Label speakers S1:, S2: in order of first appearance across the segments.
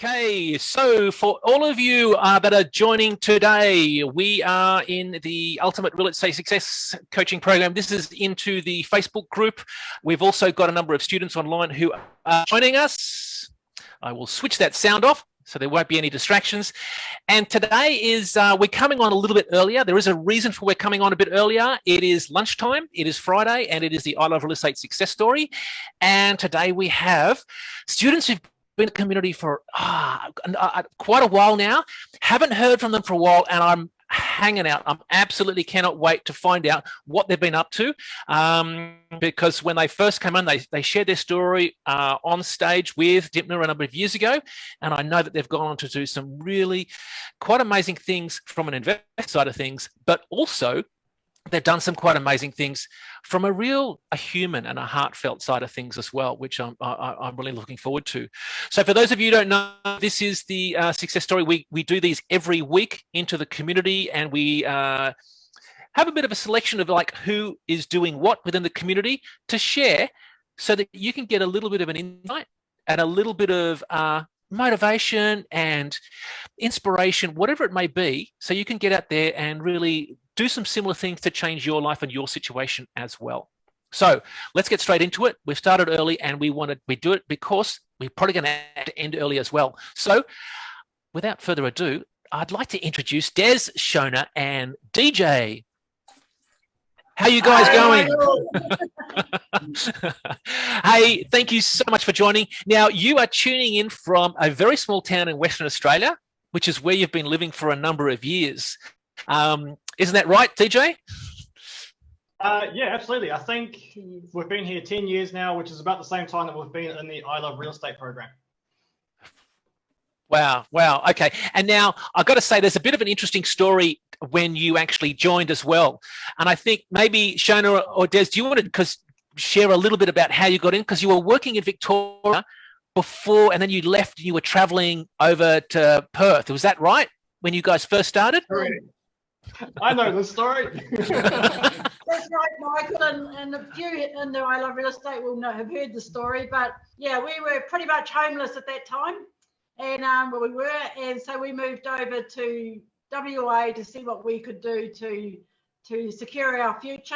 S1: Okay, so for all of you that are joining today, we are in the Ultimate Real Estate Success Coaching Program. This is into the Facebook group. We've also got a number of students online who are joining us. I will switch that sound off so there won't be any distractions. And today is, we're coming on a little bit earlier. There is a reason for we're coming on a bit earlier. It is lunchtime, it is Friday, and it is the I Love Real Estate Success Story. And today we have students who've been in the community for quite a while now. Haven't heard from them for a while, and I'm hanging out. I absolutely cannot wait to find out what they've been up to, because when they first came on, they shared their story on stage with Dymphna a number of years ago, and I know that they've gone on to do some really quite amazing things from an investor side of things, but also they've done some quite amazing things from a human and a heartfelt side of things as well, which I'm really looking forward to. So for those of you who don't know, this is the success story. We do these every week into the community, and we have a bit of a selection of like who is doing what within the community to share, so that you can get a little bit of an insight and a little bit of motivation and inspiration, whatever it may be, so you can get out there and really do some similar things to change your life and your situation as well. So let's get straight into it. We've started early, and we do it because we're probably going to have to end early as well. So without further ado, I'd like to introduce Des, Shona, and DJ. How you guys going? Hey, thank you so much for joining. Now, you are tuning in from a very small town in Western Australia, which is where you've been living for a number of years. Isn't that right, DJ?
S2: Yeah, absolutely. I think we've been here 10 years now, which is about the same time that we've been in the I Love Real Estate program.
S1: Wow. Okay. And now I've got to say there's a bit of an interesting story when you actually joined as well. And I think maybe Shona or Des, do you want to share a little bit about how you got in? Because you were working in Victoria before, and then you left, you were traveling over to Perth. Was that right? When you guys first started?
S2: Correct. I know the story.
S3: That's right, Michael, and a few in the I Love Real Estate will have heard the story. But yeah, we were pretty much homeless at that time, and and so we moved over to WA to see what we could do to secure our future.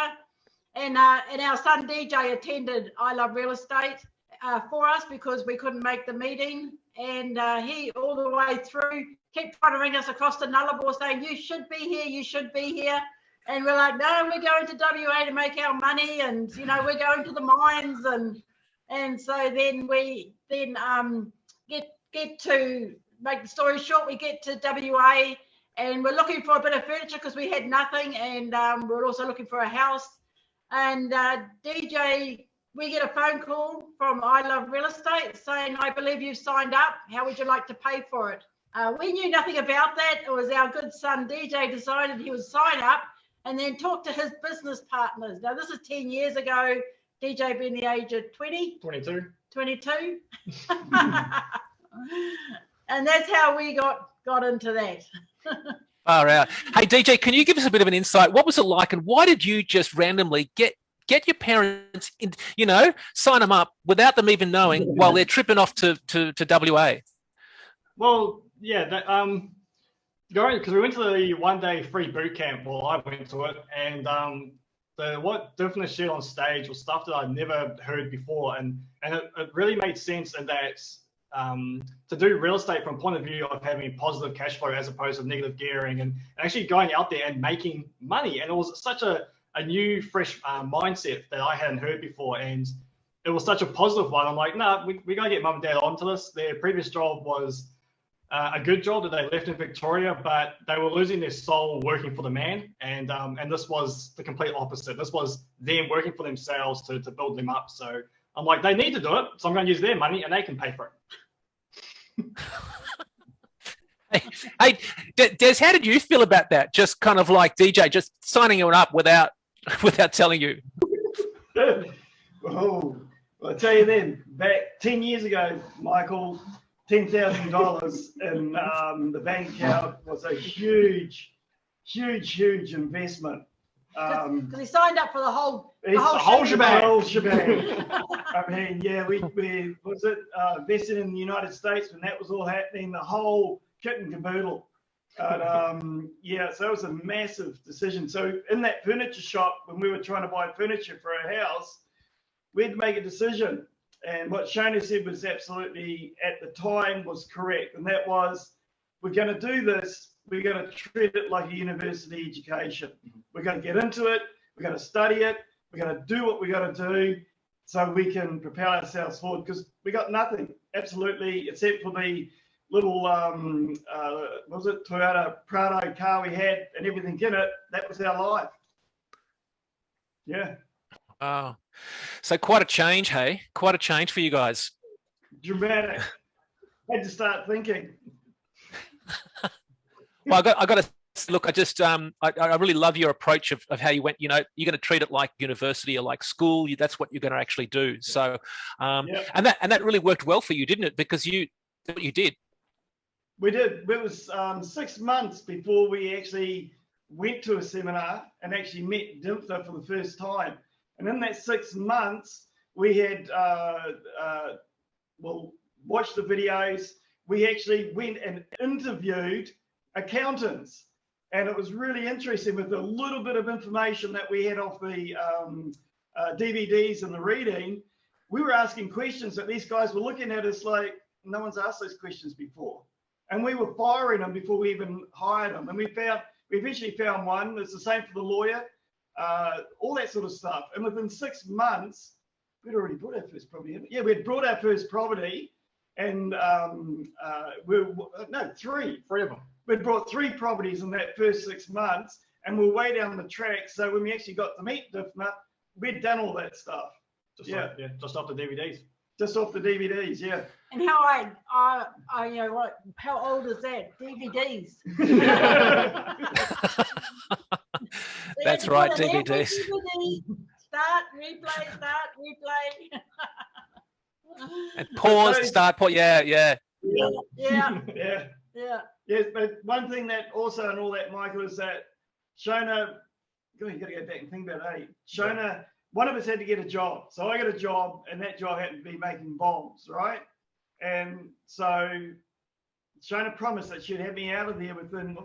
S3: And our son DJ attended I Love Real Estate for us because we couldn't make the meeting, and he all the way through kept trying to ring us across the Nullarbor saying, you should be here, you should be here. And we're like, no, we're going to WA to make our money, and we're going to the mines, and so then we get to make the story short, we get to WA, and we're looking for a bit of furniture because we had nothing, and we're also looking for a house. And DJ, we get a phone call from I Love Real Estate saying, I believe you've signed up. How would you like to pay for it? We knew nothing about that. It was our good son DJ decided he would sign up and then talk to his business partners. Now, this is 10 years ago, DJ being the age of 20?
S2: 22.
S3: 22. And that's how we got into that.
S1: All right. Hey, DJ, can you give us a bit of an insight? What was it like, and why did you just randomly get your parents in, sign them up without them even knowing while they're tripping off to WA?
S2: Well, yeah, because we went to the one-day free boot camp. Well, I went to it, and what Dymphna shared on stage was stuff that I'd never heard before, and it really made sense in that to do real estate from a point of view of having positive cash flow as opposed to negative gearing, and actually going out there and making money. And it was such a new, fresh mindset that I hadn't heard before, and it was such a positive one. I'm like, no, we got to get mum and dad onto this. Their previous job was a good job that they left in Victoria, but they were losing their soul working for the man, and this was the complete opposite. This was them working for themselves to build them up. So I'm like, they need to do it, so I'm going to use their money, and they can pay for it.
S1: Hey, Des, how did you feel about that? Just kind of like DJ, just signing you up without telling you.
S4: Oh, I'll tell you then, back 10 years ago, Michael, $10,000 in the bank account was a huge investment.
S3: Because he signed up for the whole
S2: shebang.
S4: The whole shebang. I mean, yeah, we was it vested in the United States when that was all happening, the whole kit and caboodle. Yeah, so it was a massive decision. So in that furniture shop, when we were trying to buy furniture for our house, we had to make a decision. And what Shona said was absolutely, at the time, was correct. And that was, we're going to do this, we're going to treat it like a university education. We're going to get into it, we're going to study it, we're going to do what we got to do so we can propel ourselves forward, because we got nothing, absolutely, except for the little, what was it, Toyota Prado car we had and everything in it. That was our life. Yeah.
S1: Oh, so quite a change, hey? Quite a change for you guys.
S4: Dramatic. Had to start thinking.
S1: Well, I got to look. I really love your approach of how you went. You know, you're going to treat it like university or like school. That's what you're going to actually do. So,
S4: Yep.
S1: and that really worked well for you, didn't it? Because you did.
S4: We did. It was 6 months before we actually went to a seminar and actually met Dymphna for the first time. And in that 6 months, we had watched the videos. We actually went and interviewed accountants, and it was really interesting with the little bit of information that we had off the DVDs and the reading. We were asking questions that these guys were looking at us like, no one's asked those questions before. And we were firing them before we even hired them. And we eventually found one. It's the same for the lawyer, all that sort of stuff. And within 6 months, we'd already brought our first property. Yeah, we had brought our first property, and three of them. We'd brought 3 properties in that first 6 months, and we're way down the track. So when we actually got to meet Dymphna, we'd done all that stuff.
S2: Just off the DVDs.
S4: Just off the DVDs, yeah.
S3: And how how old is that? DVDs.
S1: That's right, DVDs.
S3: Start, replay.
S1: And pause, start, pause. Yeah.
S3: Yeah.
S4: Yes, but one thing that also in all that, Michael, is that Shona, you got to go back and think about it. Shona, one of us had to get a job. So I got a job, and that job happened to be making bombs, right? And so Shona promised that she'd have me out of there within,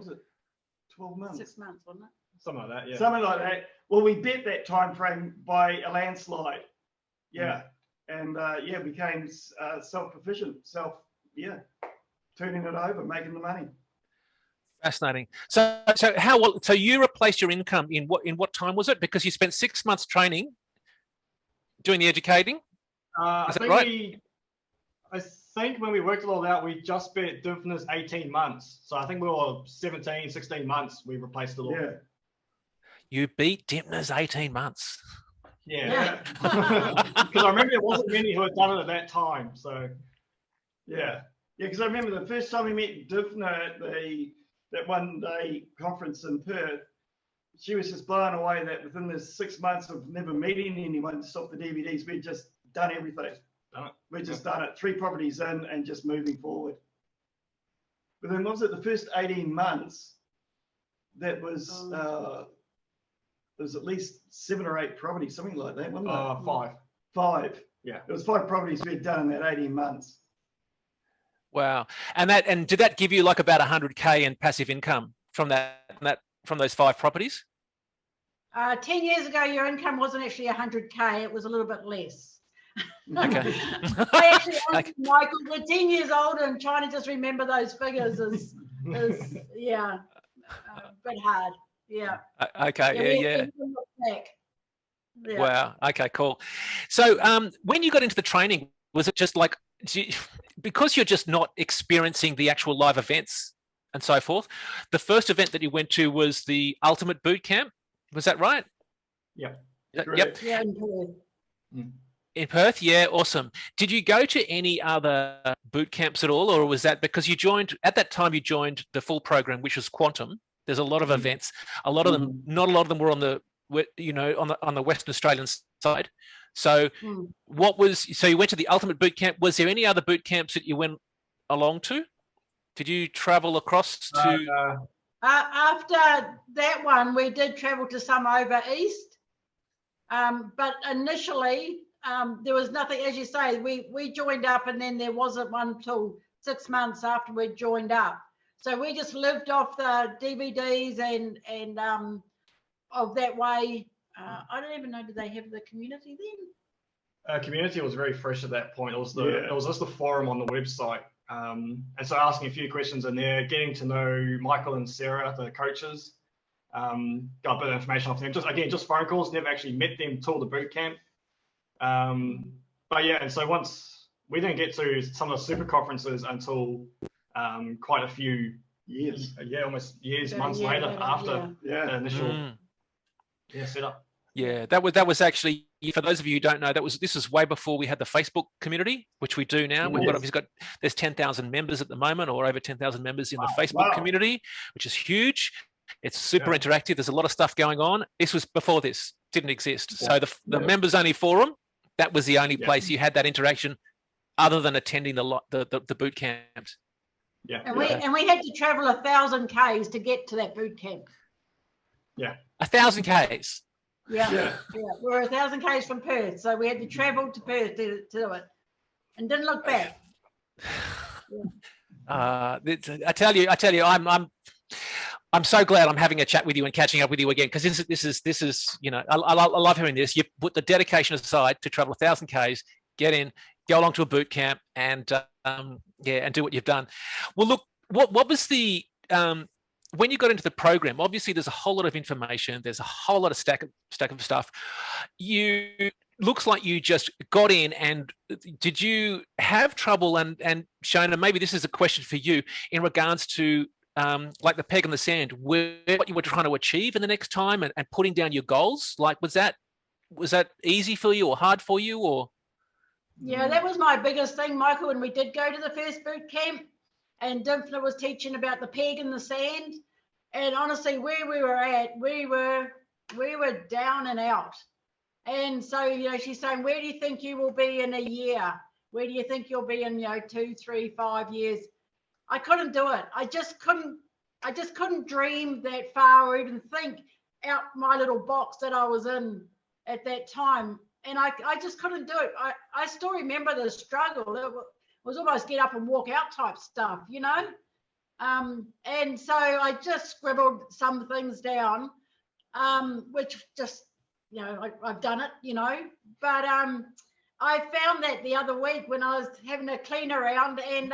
S4: 12 months?
S3: 6 months, wasn't it?
S2: Something like that, yeah.
S4: Something like that. Well, we bet that time frame by a landslide. Yeah. And became self-sufficient, turning it over, making the money.
S1: Fascinating. So you replaced your income in what time was it? Because you spent 6 months training, doing the educating. Is that right?
S2: I think when we worked it all out, we just spent Dymphna's 18 months. So I think we were 17, 16 months. We replaced it all.
S4: Yeah.
S1: You beat Dymphna's 18 months.
S2: Yeah. Because I remember there wasn't many who had done it at that time. So
S4: yeah, because I remember the first time we met Dymphna at that one day conference in Perth, she was just blown away that within the 6 months of never meeting anyone to stop the DVDs, we'd just done everything. We'd just done it, 3 properties in and just moving forward. But then what was it, the first 18 months, that was, there was at least 7 or 8 properties, something like that, wasn't it?
S2: 5.
S4: 5.
S2: Yeah.
S4: It was 5 properties we had done in that 18 months.
S1: Wow. And did that give you like about 100K in passive income from those 5 properties?
S3: 10 years ago, your income wasn't actually 100K. It was a little bit less.
S1: Okay.
S3: I actually asked Michael, we're 10 years old, and trying to just remember those figures is a bit hard. Yeah.
S1: Okay. Yeah. Wow. Okay, cool. So when you got into the training, was it just like, because you're just not experiencing the actual live events and so forth, the first event that you went to was the Ultimate Boot Camp? Was that right?
S2: Yeah.
S1: Yep.
S3: Yeah, in Perth.
S1: In Perth, yeah, awesome. Did you go to any other boot camps at all, or was that because you joined the full program, which was Quantum? There's a lot of events. A lot of them, not a lot of them were on the Western Australian side. So you went to the Ultimate Boot Camp. Was there any other boot camps that you went along to? Did you travel across to?
S3: After that one, we did travel to some over east, but initially there was nothing, as you say, we joined up, and then there wasn't one till 6 months after we joined up. So we just lived off the DVDs and of that way. I don't even know, did they have the community then?
S2: Community was very fresh at that point. It was just the forum on the website. And so asking a few questions in there, getting to know Michael and Sarah, the coaches, got a bit of information off them. Just phone calls, never actually met them till the boot camp. But yeah, and so once we didn't get to some of the super conferences until quite a few years, months later after the initial setup.
S1: Yeah, that was actually, for those of you who don't know, this is way before we had the Facebook community, which we do now. There's 10,000 members at the moment, or over 10,000 members in the Facebook community, which is huge. It's super interactive. There's a lot of stuff going on. This was before this didn't exist. So the members only forum, that was the only place you had that interaction, other than attending the boot camps.
S3: Yeah. And we had to travel 1,000 Ks to get to that boot camp.
S2: Yeah.
S1: 1,000 Ks.
S3: Yeah. We're 1,000 Ks from Perth, so we had to travel to Perth to do it, and didn't look back.
S1: I tell you, I'm so glad I'm having a chat with you and catching up with you again, because this is I love hearing this. You put the dedication aside to travel 1,000 Ks, get in, go along to a boot camp, and do what you've done. Well, look, what was the when you got into the program? Obviously, there's a whole lot of information. There's a whole lot of stack of stuff. Looks like you just got in, and did you have trouble? And Shona, maybe this is a question for you in regards to like the peg in the sand, what you were trying to achieve in the next time, and putting down your goals. Like, was that easy for you or hard for you, or?
S3: Yeah, that was my biggest thing, Michael, when we did go to the first boot camp, and Dymphna was teaching about the peg in the sand. And honestly, where we were at, we were down and out. And so, she's saying, where do you think you will be in a year? Where do you think you'll be in, 2, 3, 5 years? I couldn't do it. I just couldn't dream that far, or even think out my little box that I was in at that time. And I just couldn't do it. I still remember the struggle. It was almost get up and walk out type stuff, and so I just scribbled some things down, which just, I've done it, but I found that the other week when I was having a clean around, and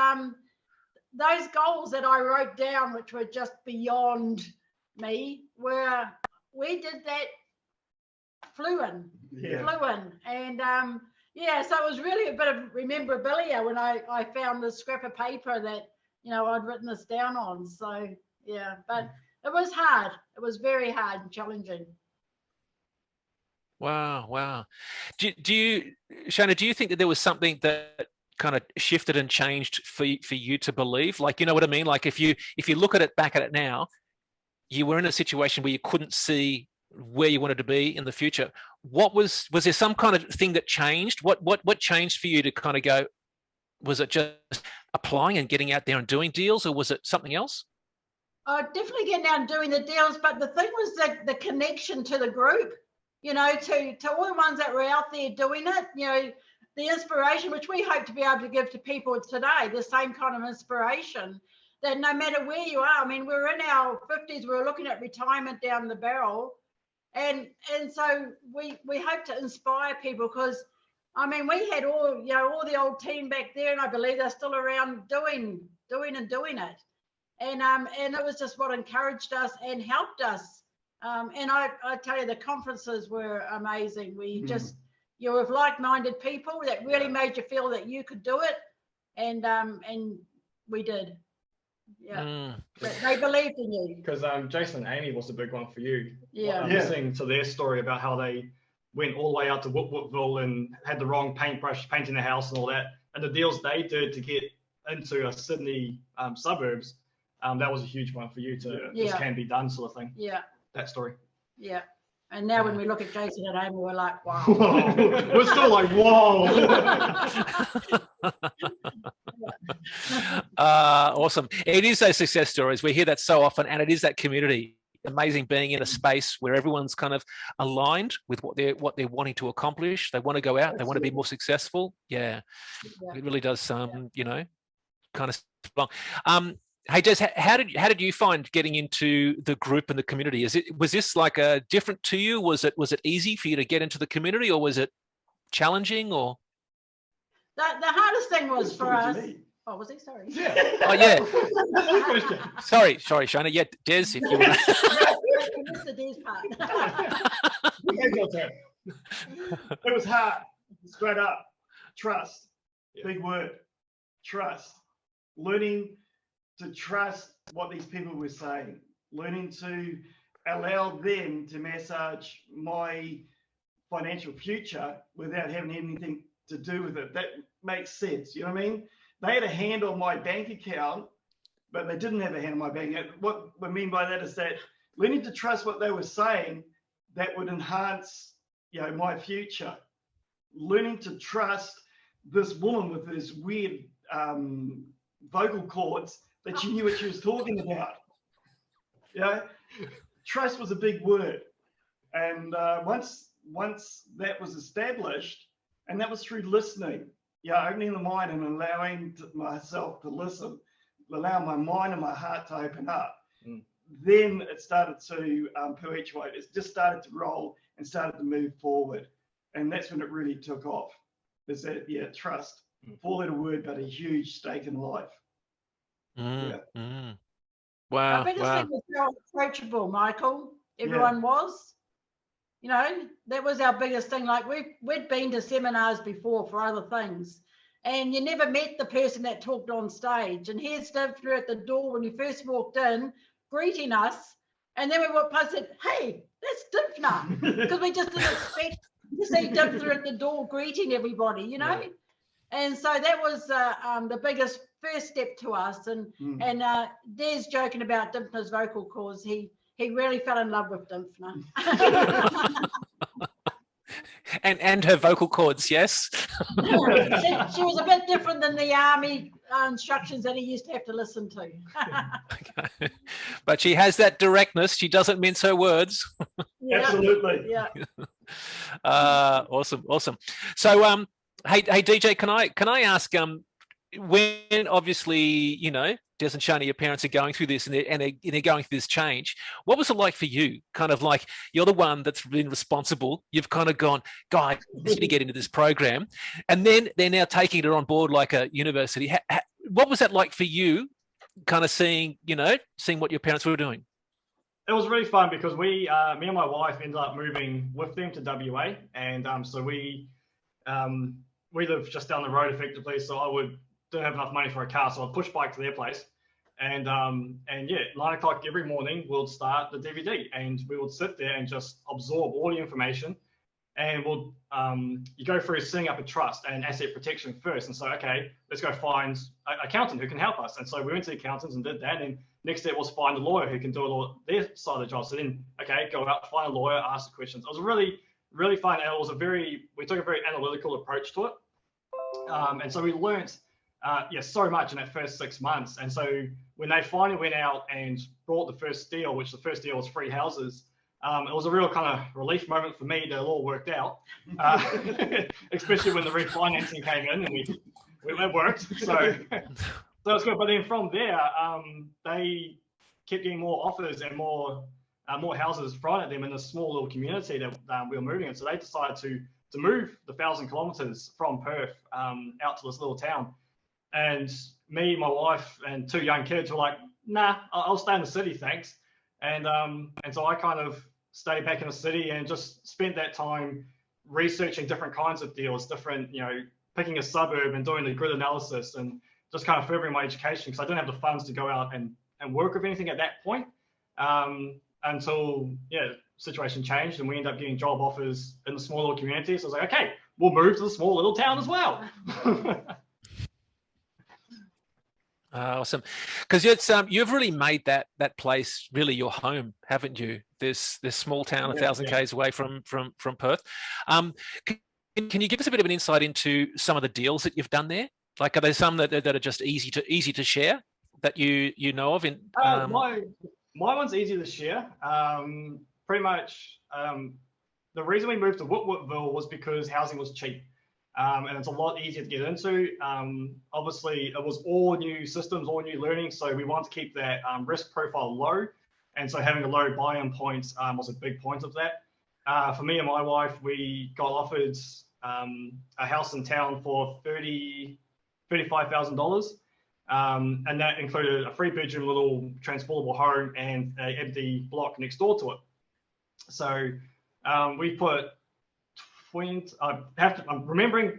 S3: those goals that I wrote down, which were just beyond me, we did that flew-in. And so it was really a bit of remembrabilia when I found this scrap of paper that, I'd written this down on. So, but it was hard. It was very hard and challenging.
S1: Wow. Do you, Shona, do you think that there was something that kind of shifted and changed for you to believe? Like, you know what I mean? Like, if you look back at it now, you were in a situation where you couldn't see where you wanted to be in the future. Was there some kind of thing that changed? What changed for you to kind of go? Was it just applying and getting out there and doing deals, or was it something else?
S3: Definitely getting out and doing the deals, but the thing was that the connection to the group, to all the ones that were out there doing it, the inspiration, which we hope to be able to give to people today, the same kind of inspiration, that no matter where you are, I mean, we're in our 50s, we're looking at retirement down the barrel. And so we hope to inspire people, because I mean, we had all the old team back there, and I believe they're still around doing it. And it was just what encouraged us and helped us. And I tell you, the conferences were amazing. You're with like-minded people that really made you feel that you could do it, and we did. Yeah, they believed in you.
S2: Because Jason and Amy was a big one for you.
S3: Listening
S2: to their story about how they went all the way out to Woodville and had the wrong paintbrush painting the house and all that, and the deals they did to get into a Sydney suburbs, that was a huge one for you to this can be done sort of thing.
S3: Yeah.
S2: That story.
S3: Yeah. And now when we look at Jason and Amy, we're like, wow.
S2: We're still like, whoa.
S1: Awesome. It is those success stories. We hear that so often, and it is that community. Amazing being in a space where everyone's kind of aligned with what they're wanting to accomplish. They want to go out. They want to be more successful. Yeah. It really does. You know, kind of strong. Hey, Des, how did you find getting into the group and the community? Was this like different to you? Was it easy for you to get into the community, or was it challenging? Or
S3: the hardest thing was for us. Oh, was he? Sorry.
S2: Yeah.
S1: Oh, yeah. Sorry, Shona. Yeah, Des, if you want to.
S3: Missed the Des part.
S4: It was hard, straight up. Trust, big word. Trust. Learning to trust what these people were saying. Learning to allow them to massage my financial future without having anything to do with it. That makes sense. You know what I mean? They had a hand on my bank account, but they didn't have a hand on my bank account. What I mean by that is that learning to trust what they were saying, that would enhance, you know, my future. Learning to trust this woman with this weird vocal cords that she knew what she was talking about. You know, trust was a big word. And once that was established, and that was through listening, opening the mind and allowing myself to listen, allowing my mind and my heart to open up. Then it started to perpetuate. It just started to roll and started to move forward. And that's when it really took off. Is that, trust. Four-letter word, but a huge stake in life.
S1: Wow.
S3: Our biggest thing was how approachable, Michael. Everyone was. You know, that was our biggest thing. Like we'd been to seminars before for other things, and you never met the person that talked on stage. And here's Dymphna at the door when you first walked in, greeting us. And then we walked past and said, hey, that's Dymphna. Because we just didn't expect to see Dymphna at the door greeting everybody, you know? Yeah. And so that was the biggest first step to us. And Des joking about Dymphna's vocal cords, he really fell in love with Dymphna.
S1: and her vocal cords, yes.
S3: She was a bit different than the army instructions that he used to have to listen to.
S1: Okay. But she has that directness. She doesn't mince her words.
S3: Yeah.
S4: Absolutely.
S3: Yeah.
S1: Awesome. So, hey, DJ, can I ask, when obviously, you know, Des and Shona, your parents are going through this and they're going through this change, what was it like for you? Kind of like you're the one that's been responsible. You've kind of gone, guys, need to get into this program. And then they're now taking it on board like a university. What was that like for you, kind of seeing what your parents were doing?
S2: It was really fun because me and my wife ended up moving with them to WA. And so we live just down the road effectively. So didn't have enough money for a car, so I'd push bike to their place, and 9 o'clock every morning we'll start the DVD, and we would sit there and just absorb all the information, and you go through setting up a trust and asset protection first, and so okay, let's go find an accountant who can help us, and so we went to the accountants and did that, and next step was find a lawyer who can do all their side of the job. So then go out, find a lawyer, ask the questions. It was really, really fun, and we took a very analytical approach to it, and so we learnt so much in that first 6 months. And so when they finally went out and brought the first deal, which the first deal was 3 houses, it was a real kind of relief moment for me that it all worked out, especially when the refinancing came in and it worked. So it was good. But then from there, they kept getting more offers and more houses thrown at them in this small little community that we were moving in. So they decided to move the 1,000 kilometers from Perth out to this little town. And me, my wife, and 2 young kids were like, nah, I'll stay in the city, thanks. And so I kind of stayed back in the city and just spent that time researching different kinds of deals, picking a suburb and doing the grid analysis and just kind of furthering my education because I didn't have the funds to go out and work with anything at that point until, situation changed and we ended up getting job offers in the small little community. So I was like, okay, we'll move to the small little town as well.
S1: Awesome, because you've really made that place really your home, haven't you? This small town, 1,000 k's away from Perth. Can you give us a bit of an insight into some of the deals that you've done there? Like, are there some that are just easy to share that you know of?
S2: My one's easy to share. Pretty much, the reason we moved to Woodville was because housing was cheap. And it's a lot easier to get into. Obviously, it was all new systems, all new learning, so we wanted to keep that risk profile low. And so having a low buy-in point was a big point of that. For me and my wife, we got offered a house in town for $35,000. And that included a 3-bedroom little transportable home and an empty block next door to it. So we put I'm remembering,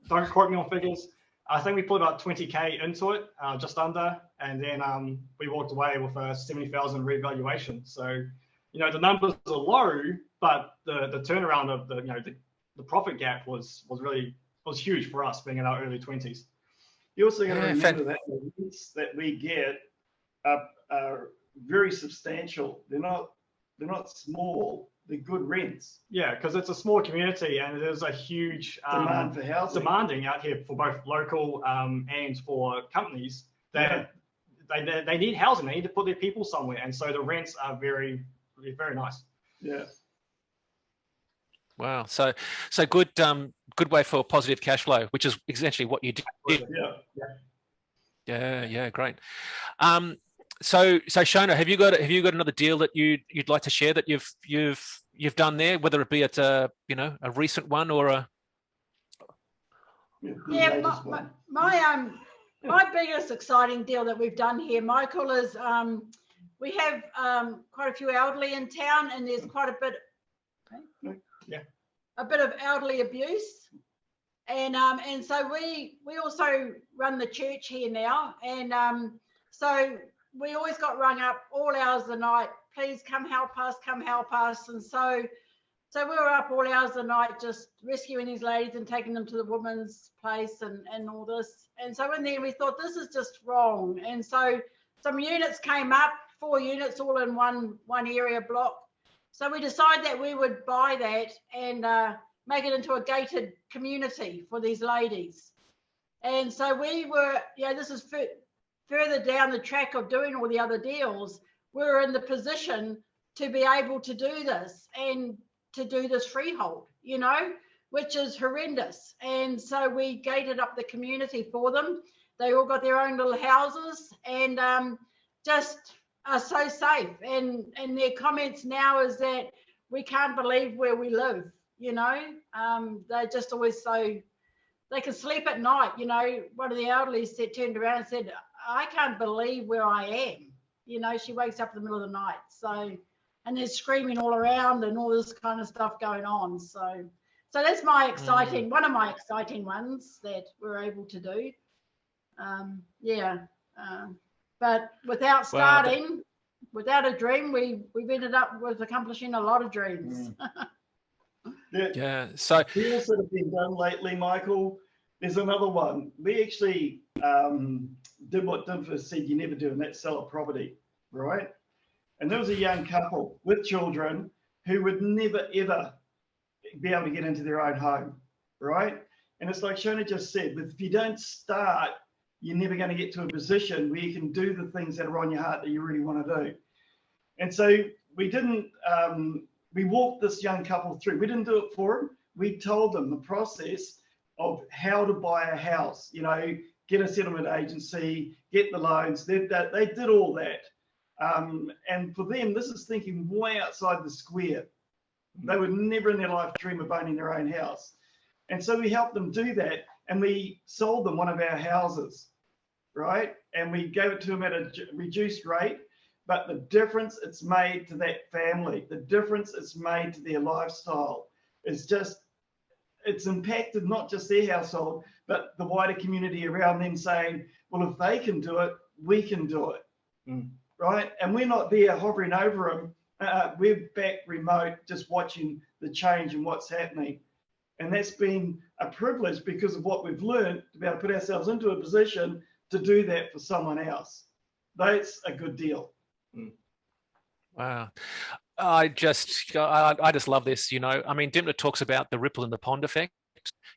S2: don't quote me on figures. I think we put about 20K into it, just under, and then we walked away with a 70,000 revaluation. So, the numbers are low, but the turnaround of the profit gap was huge for us being in our early 20s.
S4: You also got to remember that the rents that we get are very substantial. They're not small. They're good rents.
S2: Yeah, because it's a small community and there's a huge
S4: demand for housing.
S2: Demanding out here for both local and for companies that they need housing. They need to put their people somewhere, and so the rents are very nice.
S4: Yeah.
S1: Wow. So good way for positive cash flow, which is essentially what you did. Yeah. Great. So Shona, have you got another deal that you'd like to share that you've done there, whether it be at a recent one or a
S3: my biggest exciting deal that we've done here, Michael, is we have quite a few elderly in town, and there's quite a bit of elderly abuse, and so we also run the church here now, and so we always got rung up all hours of the night. Please come help us, and so we were up all hours of the night just rescuing these ladies and taking them to the women's place and all this. And so in there we thought, this is just wrong. And so some units came up, 4 units all in one area block. So we decided that we would buy that and make it into a gated community for these ladies. And so we were, this is further down the track of doing all the other deals. We're in the position to be able to do this and to do this freehold, which is horrendous. And so we gated up the community for them. They all got their own little houses and just are so safe. And their comments now is that we can't believe where we live, they're just always so, they can sleep at night. One of the elderly turned around and said, I can't believe where I am. She wakes up in the middle of the night. So, and there's screaming all around and all this kind of stuff going on. So that's my exciting, one of my exciting ones that we're able to do. But without starting, without a dream, we've ended up with accomplishing a lot of dreams.
S1: So
S4: deals that have been done lately, Michael. There's another one. We actually did what Dymphna said you never do, and that's sell a property, right? And there was a young couple with children who would never, ever be able to get into their own home, right? And it's like Shona just said, if you don't start, you're never going to get to a position where you can do the things that are on your heart that you really want to do. And so we didn't, we walked this young couple through. We didn't do it for them. We told them the process of how to buy a house, get a settlement agency, get the loans. They did all that. And for them, this is thinking way outside the square. They would never in their life dream of owning their own house. And so we helped them do that, and we sold them one of our houses, right? And we gave it to them at a reduced rate, but the difference it's made to that family, the difference it's made to their lifestyle is just, it's impacted not just their household, but the wider community around them, saying, well, if they can do it, we can do it, right? And we're not there hovering over them. We're back remote, just watching the change and what's happening. And that's been a privilege because of what we've learned to be able to put ourselves into a position to do that for someone else. That's a good deal.
S1: Wow. I just love this, I mean, Dymphna talks about the ripple in the pond effect.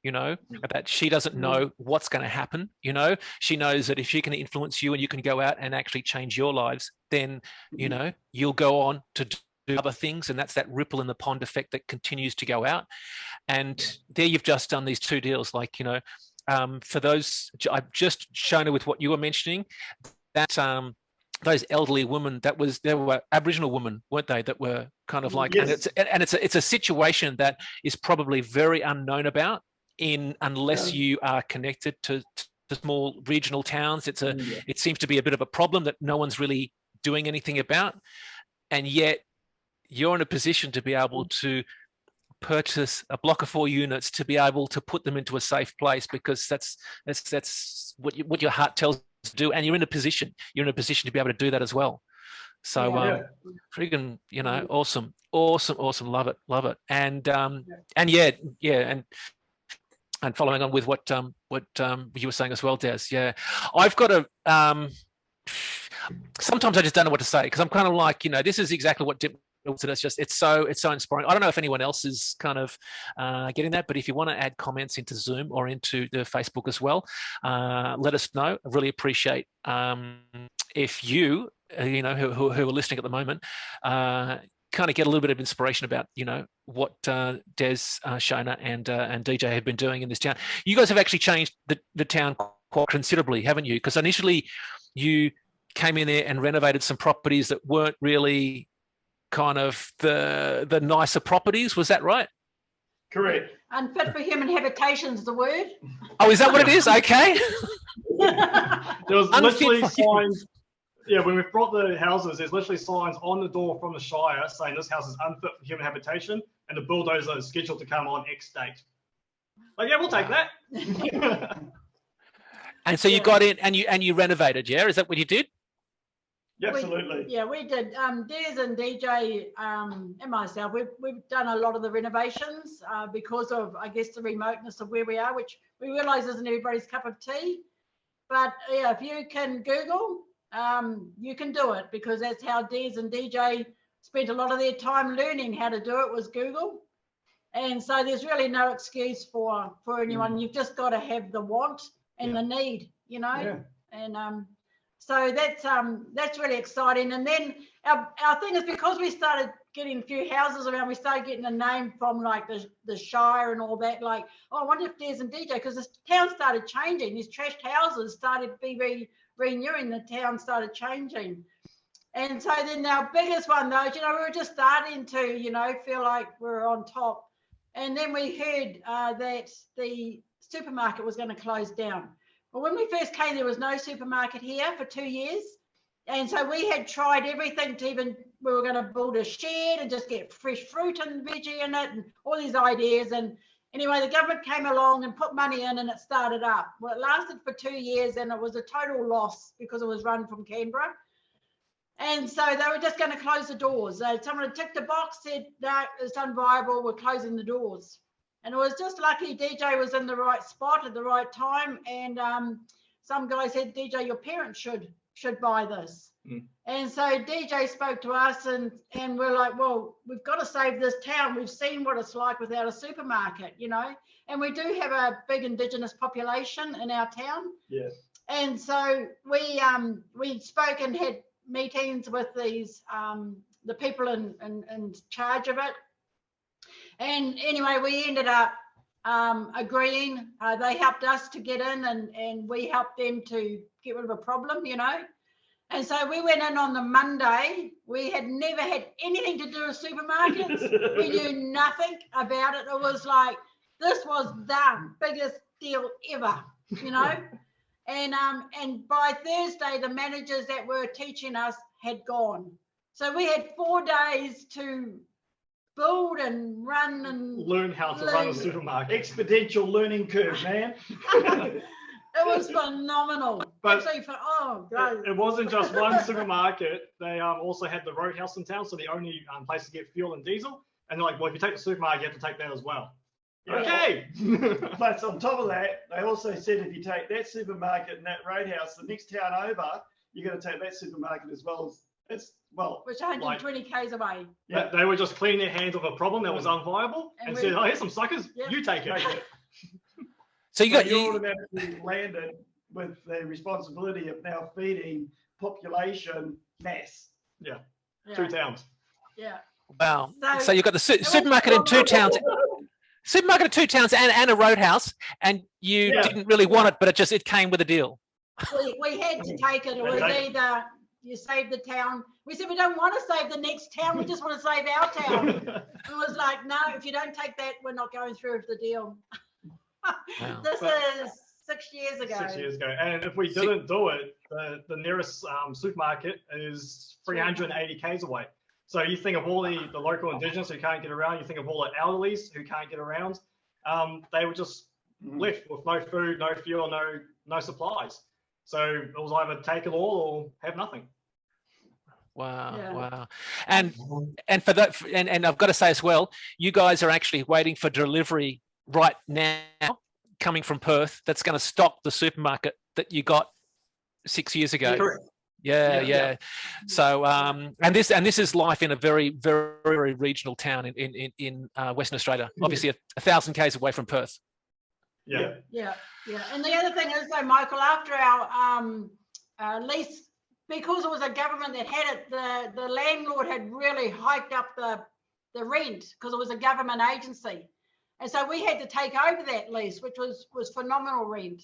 S1: you know, about she doesn't know what's going to happen. You know, she knows that if she can influence you and you can go out and actually change your lives, then, you know, you'll go on to do other things. And that's that ripple in the pond effect that continues to go out. And there you've just done these 2 deals, like, you know, for those, I've just shown her with what you were mentioning, that those elderly women, they were Aboriginal women, weren't they, that were kind of like,
S4: yes.
S1: and it's a situation that is probably very unknown about unless you are connected to small regional towns. It seems to be a bit of a problem that no one's really doing anything about, and yet you're in a position to be able to purchase a block of 4 units to be able to put them into a safe place, because that's what your heart tells you to do, and you're in a position to be able to do that as well. So freaking, you know, awesome, love it. And and following on with what you were saying as well, Des. I've got a sometimes I just don't know what to say, because I'm kind of like, you know, this is exactly what it's so inspiring. I don't know if anyone else is kind of getting that, but if you want to add comments into Zoom or into the Facebook as well, let us know. I really appreciate if you know, who are listening at the moment, kind of get a little bit of inspiration about, you know, what Des, Shona and DJ have been doing in this town. You guys have actually changed the town quite considerably, haven't you? Because initially you came in there and renovated some properties that weren't really kind of the nicer properties. Was that right?
S4: Correct.
S3: Unfit for human habitation is the word.
S1: Oh, is that what it is? Okay.
S2: There was literally signs. Yeah, when we brought the houses, there's literally signs on the door from the Shire saying this house is unfit for human habitation, and the bulldozer is scheduled to come on X date. Like, yeah, we'll take that.
S1: And so you got in and you renovated, yeah? Is that what you did?
S4: Yeah, absolutely.
S3: We did. Des and DJ and myself, we've done a lot of the renovations because of, I guess, the remoteness of where we are, which we realise isn't everybody's cup of tea. But yeah, if you can Google, you can do it, because that's how Des and DJ spent a lot of their time learning how to do it, was Google. And so there's really no excuse for anyone. You've just got to have the want and the need, you know.
S4: Yeah.
S3: And so that's really exciting. And then our thing is, because we started getting a few houses around, we started getting a name from like the Shire and all that. Like, oh, I wonder if Des and DJ, because this town started changing. These trashed houses started to be renewing. The town started changing. And so then our biggest one, though, you know, we were just starting to, you know, feel like we were on top. And then we heard that the supermarket was going to close down. Well, when we first came, there was no supermarket here for 2 years. And so we had tried everything to we were going to build a shed and just get fresh fruit and veggie in it and all these ideas. And anyway, the government came along and put money in and it started up. Well, it lasted for 2 years and it was a total loss because it was run from Canberra. And so they were just going to close the doors. Someone had ticked a box, said, no, it's unviable, we're closing the doors. And it was just lucky DJ was in the right spot at the right time. And some guy said, DJ, your parents should buy this. And so DJ spoke to us and we're like, well, we've got to save this town. We've seen what it's like without a supermarket, you know. And we do have a big Indigenous population in our town.
S4: Yes.
S3: And so we spoke and had meetings with these the people in charge of it. And anyway, we ended up agreeing. They helped us to get in and we helped them to get rid of a problem, you know. And so we went in on the Monday. We had never had anything to do with supermarkets. We knew nothing about it. It was like, this was the biggest deal ever, you know. And by Thursday, the managers that were teaching us had gone. So we had 4 days to build and run and
S2: learn how to run a supermarket.
S4: Exponential learning curve, man.
S3: It was phenomenal.
S2: But
S3: actually,
S2: it wasn't just one supermarket. They also had the Roadhouse in town, so the only place to get fuel and diesel. And they're like, well, if you take the supermarket, you have to take that as well.
S4: Yeah.
S2: Okay.
S4: But on top of that, they also said if you take that supermarket and that Roadhouse, the next town over, you're going to take that supermarket as well.
S3: Which 120 k's away.
S2: Yeah, they were just cleaning their hands of a problem that was unviable and said, oh, here's some suckers, you take it.
S1: So
S4: you're automatically landed with the responsibility of now feeding population mass.
S2: Yeah. 2 towns.
S3: Yeah.
S1: Wow. So you've got the supermarket in 2 towns. Supermarket in 2 towns and a roadhouse, and you didn't really want it, but it came with a deal.
S3: We had to take it. It was either you save the town. We said we don't want to save the next town. We just want to save our town. It was like, no, if you don't take that, we're not going through with the deal.
S1: Wow.
S3: This is 6 years ago.
S2: 6 years ago. And if we didn't do it, the nearest supermarket is 380 k's away. So you think of all the local indigenous who can't get around, you think of all the elderlies who can't get around, they were just left with no food, no fuel, no supplies. So it was either take it all or have nothing.
S1: Wow,
S3: Yeah.
S1: wow. And for that, and I've got to say as well, you guys are actually waiting for delivery right now coming from Perth that's going to stock the supermarket that you got 6 years ago.
S2: Correct.
S1: Yeah. So, and this is life in a very, very, very regional town in Western Australia, obviously 1,000 k's away from Perth.
S2: Yeah.
S3: And the other thing is, though, Michael, after our lease, because it was a government that had it, the landlord had really hiked up the rent because it was a government agency. And so we had to take over that lease, which was phenomenal rent.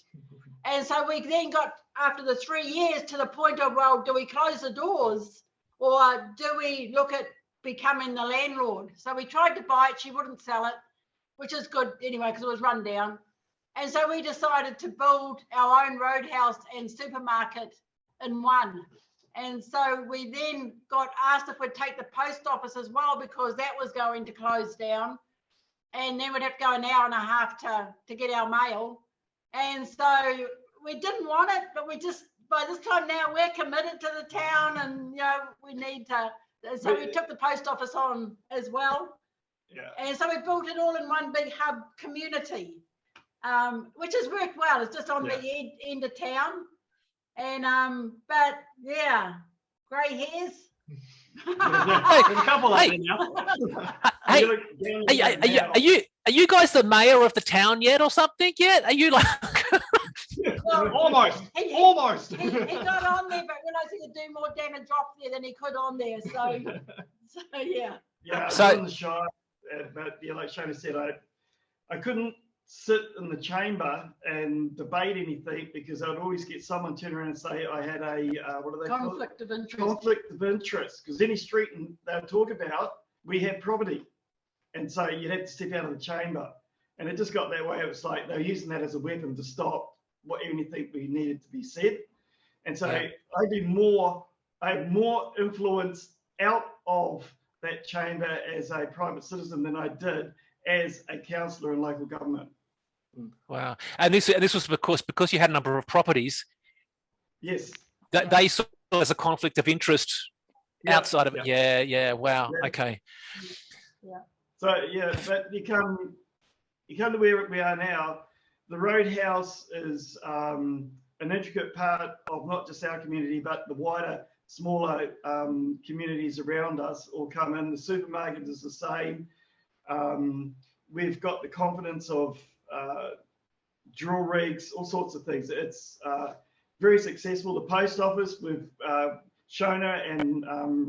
S3: And so we then got, after the 3 years, to the point of, well, do we close the doors or do we look at becoming the landlord? So we tried to buy it. She wouldn't sell it, which is good anyway, because it was run down. And so we decided to build our own roadhouse and supermarket in one. And so we then got asked if we'd take the post office as well, because that was going to close down. And then we'd have to go an hour and a half to get our mail. And so we didn't want it, but we just, by this time now, we're committed to the town and, we need to. So we took the post office on as well.
S2: Yeah.
S3: And so we built it all in one big hub community, which has worked well. It's just on the end of town. And, but yeah, grey hairs.
S2: There's a couple of them now.
S1: Are you guys the mayor of the town yet or something yet? Are you like
S3: Well,
S2: almost?
S3: He got on there, but realised he could do more damage off there than he could on there. So yeah.
S4: Yeah,
S1: So-
S4: I was on the show, but like Shona said, I couldn't sit in the chamber and debate anything because I'd always get someone turn around and say I had a what do they call it?
S3: Conflict of interest.
S4: Conflict of interest. Because any street they'll talk about, we had property, and so you'd have to step out of the chamber, and it just got that way. It was like they were using that as a weapon to stop anything we needed to be said, and so I had more influence out of that chamber as a private citizen than I did as a councillor in local government.
S1: wow? And this was because you had a number of properties.
S4: Yes.
S1: That they saw as a conflict of interest outside of it. Yeah. Wow.
S4: Yeah.
S1: Okay.
S3: Yeah.
S4: So but you come to where we are now. The roadhouse is an intricate part of not just our community, but the wider, smaller communities around us all come in. The supermarket is the same. We've got the confidence of drill rigs, all sorts of things. It's very successful. The post office, with Shona and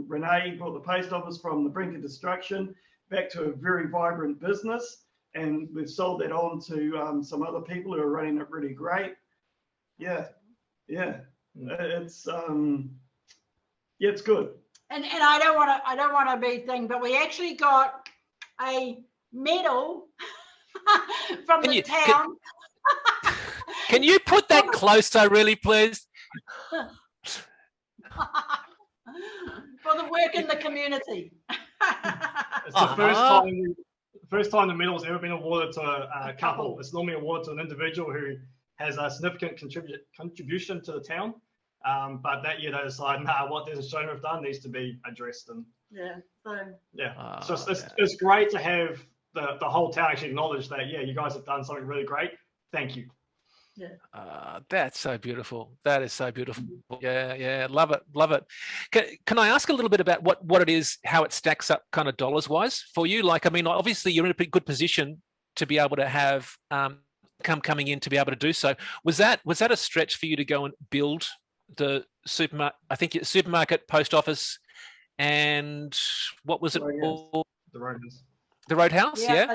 S4: Renee brought the post office from the brink of destruction back to a very vibrant business, and we've sold that on to some other people who are running it really great. Yeah. It's it's good.
S3: And I don't want to be thing, but we actually got a medal from the town.
S1: Can you put that closer, really, please?
S3: For the work in the community.
S2: It's the first time the medal's ever been awarded to a couple. It's normally awarded to an individual who has a significant contribution to the town. But that year they decided, what there's Shona have done needs to be addressed. And it's great to have the whole town actually acknowledge that, you guys have done something really great. Thank you.
S3: Yeah.
S1: That's so beautiful. That is so beautiful. Yeah. Love it. Can I ask a little bit about what it is, how it stacks up kind of dollars wise for you? Like, I mean, obviously you're in a pretty good position to be able to have income coming in to be able to do so. Was that a stretch for you to go and build the supermarket? I think it's supermarket, post office, and what was it called?
S2: The Roadhouse.
S1: The Roadhouse, yeah.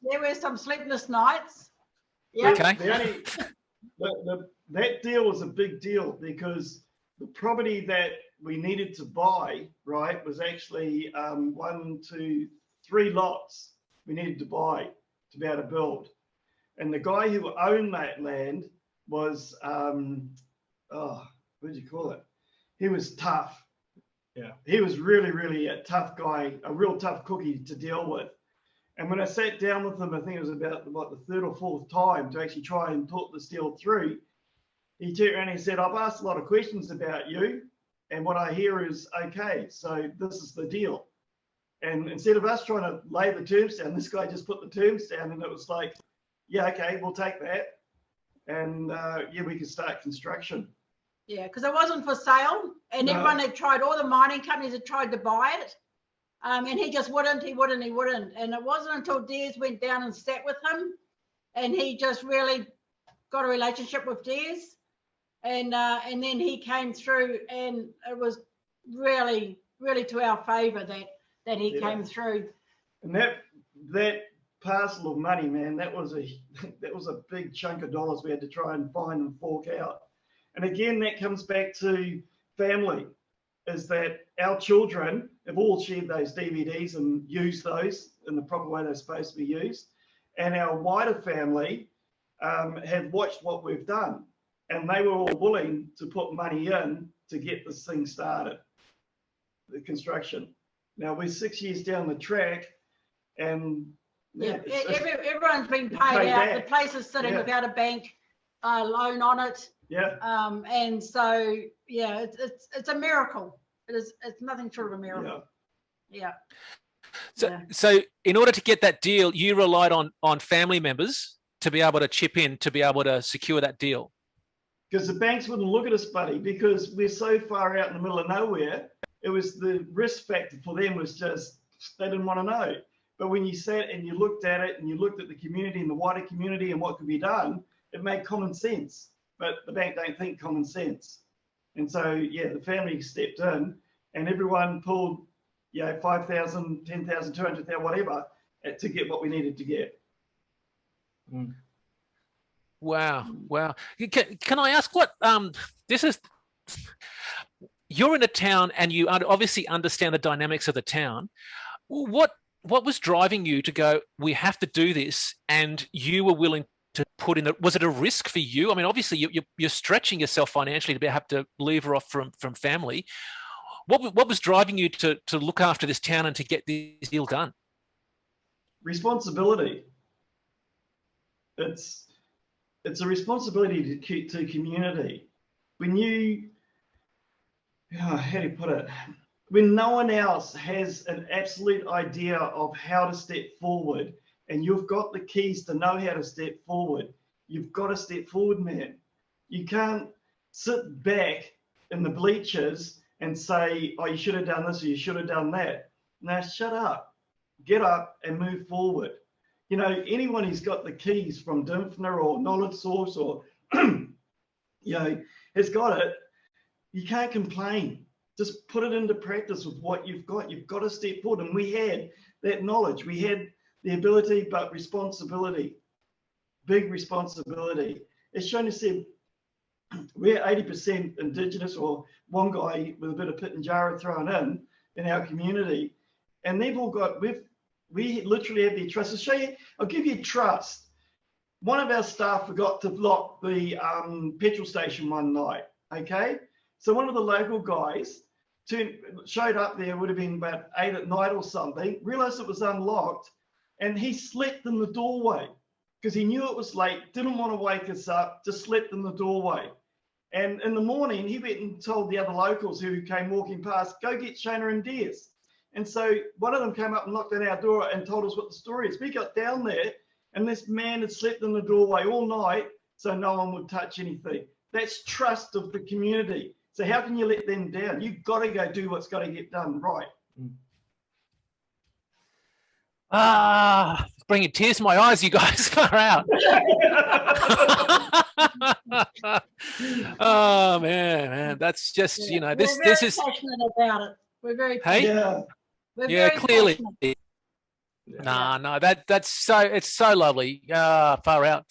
S3: There were some sleepless nights.
S4: Yeah.
S1: Okay.
S4: That deal was a big deal because the property that we needed to buy, right, was actually 1, 2, 3 lots we needed to buy to be able to build. And the guy who owned that land was, what do you call it? He was tough.
S2: Yeah.
S4: He was really, really a tough guy, a real tough cookie to deal with. And when I sat down with him, I think it was about the 3rd or 4th time to actually try and talk this deal through, he turned around and he said, I've asked a lot of questions about you, and what I hear is, okay, so this is the deal. And instead of us trying to lay the terms down, this guy just put the terms down, and it was like, yeah, okay, we'll take that. And yeah, we can start construction.
S3: Yeah, because it wasn't for sale, and everyone had tried, all the mining companies had tried to buy it. And he just wouldn't. And it wasn't until Des went down and sat with him, and he just really got a relationship with Des. And then he came through, and it was really, really to our favour that he came through.
S4: And that parcel of money, man, that was a big chunk of dollars we had to try and find and fork out. And again, that comes back to family, is that our children have all shared those DVDs and used those in the proper way they're supposed to be used. And our wider family have watched what we've done. And they were all willing to put money in to get this thing started, the construction. Now we're 6 years down the track, and
S3: everyone's been paid out. The place is sitting without a bank loan on it.
S4: Yeah.
S3: And so it's a miracle. It's nothing short of a miracle. Yeah.
S1: So in order to get that deal, you relied on family members to be able to chip in to be able to secure that deal.
S4: Because the banks wouldn't look at us, buddy, because we're so far out in the middle of nowhere. It was the risk factor for them was just, they didn't want to know. But when you sat and you looked at it and you looked at the community and the wider community and what could be done, it made common sense. But the bank don't think common sense. And so, yeah, the family stepped in and everyone pulled, 5,000, 10,000, 200,000, whatever, to get what we needed to get.
S2: Mm.
S1: Wow. Can I ask what this is? You're in a town and you obviously understand the dynamics of the town. What was driving you to go, we have to do this, and you were willing to put in was it a risk for you? I mean, obviously you're stretching yourself financially to have to lever off from family. What was driving you to look after this town and to get this deal done?
S4: Responsibility. It's a responsibility to community. When you, how do you put it? When no one else has an absolute idea of how to step forward, and you've got the keys to know how to step forward, you've got to step forward, man. You can't sit back in the bleachers and say, oh, you should have done this or you should have done that. Now, shut up. Get up and move forward. Anyone who's got the keys from Dymphna or Knowledge Source or, has got it, you can't complain. Just put it into practice with what you've got. You've got to step forward. And we had that knowledge. We had the ability, but responsibility, big responsibility. As Shona said, we're 80% Indigenous, or one guy with a bit of Pitjantjatjara thrown in our community. And they've all got, we literally have their trust. I'll give you trust. One of our staff forgot to lock the petrol station one night, okay? So one of the local guys showed up there, would have been about 8 at night or something, realized it was unlocked, and he slept in the doorway because he knew it was late, didn't want to wake us up, just slept in the doorway. And in the morning, he went and told the other locals who came walking past, go get Shona and Des. And so one of them came up and knocked on our door and told us what the story is. We got down there and this man had slept in the doorway all night so no one would touch anything. That's trust of the community. So how can you let them down? You've got to go do what's got to get done right.
S1: bringing tears to my eyes, you guys. Far out. Oh man, that's just this is
S3: passionate about it. We're very
S1: passionate.
S3: We're
S1: yeah,
S3: very
S1: clearly.
S3: passionate.
S1: No, that's so lovely. Far out.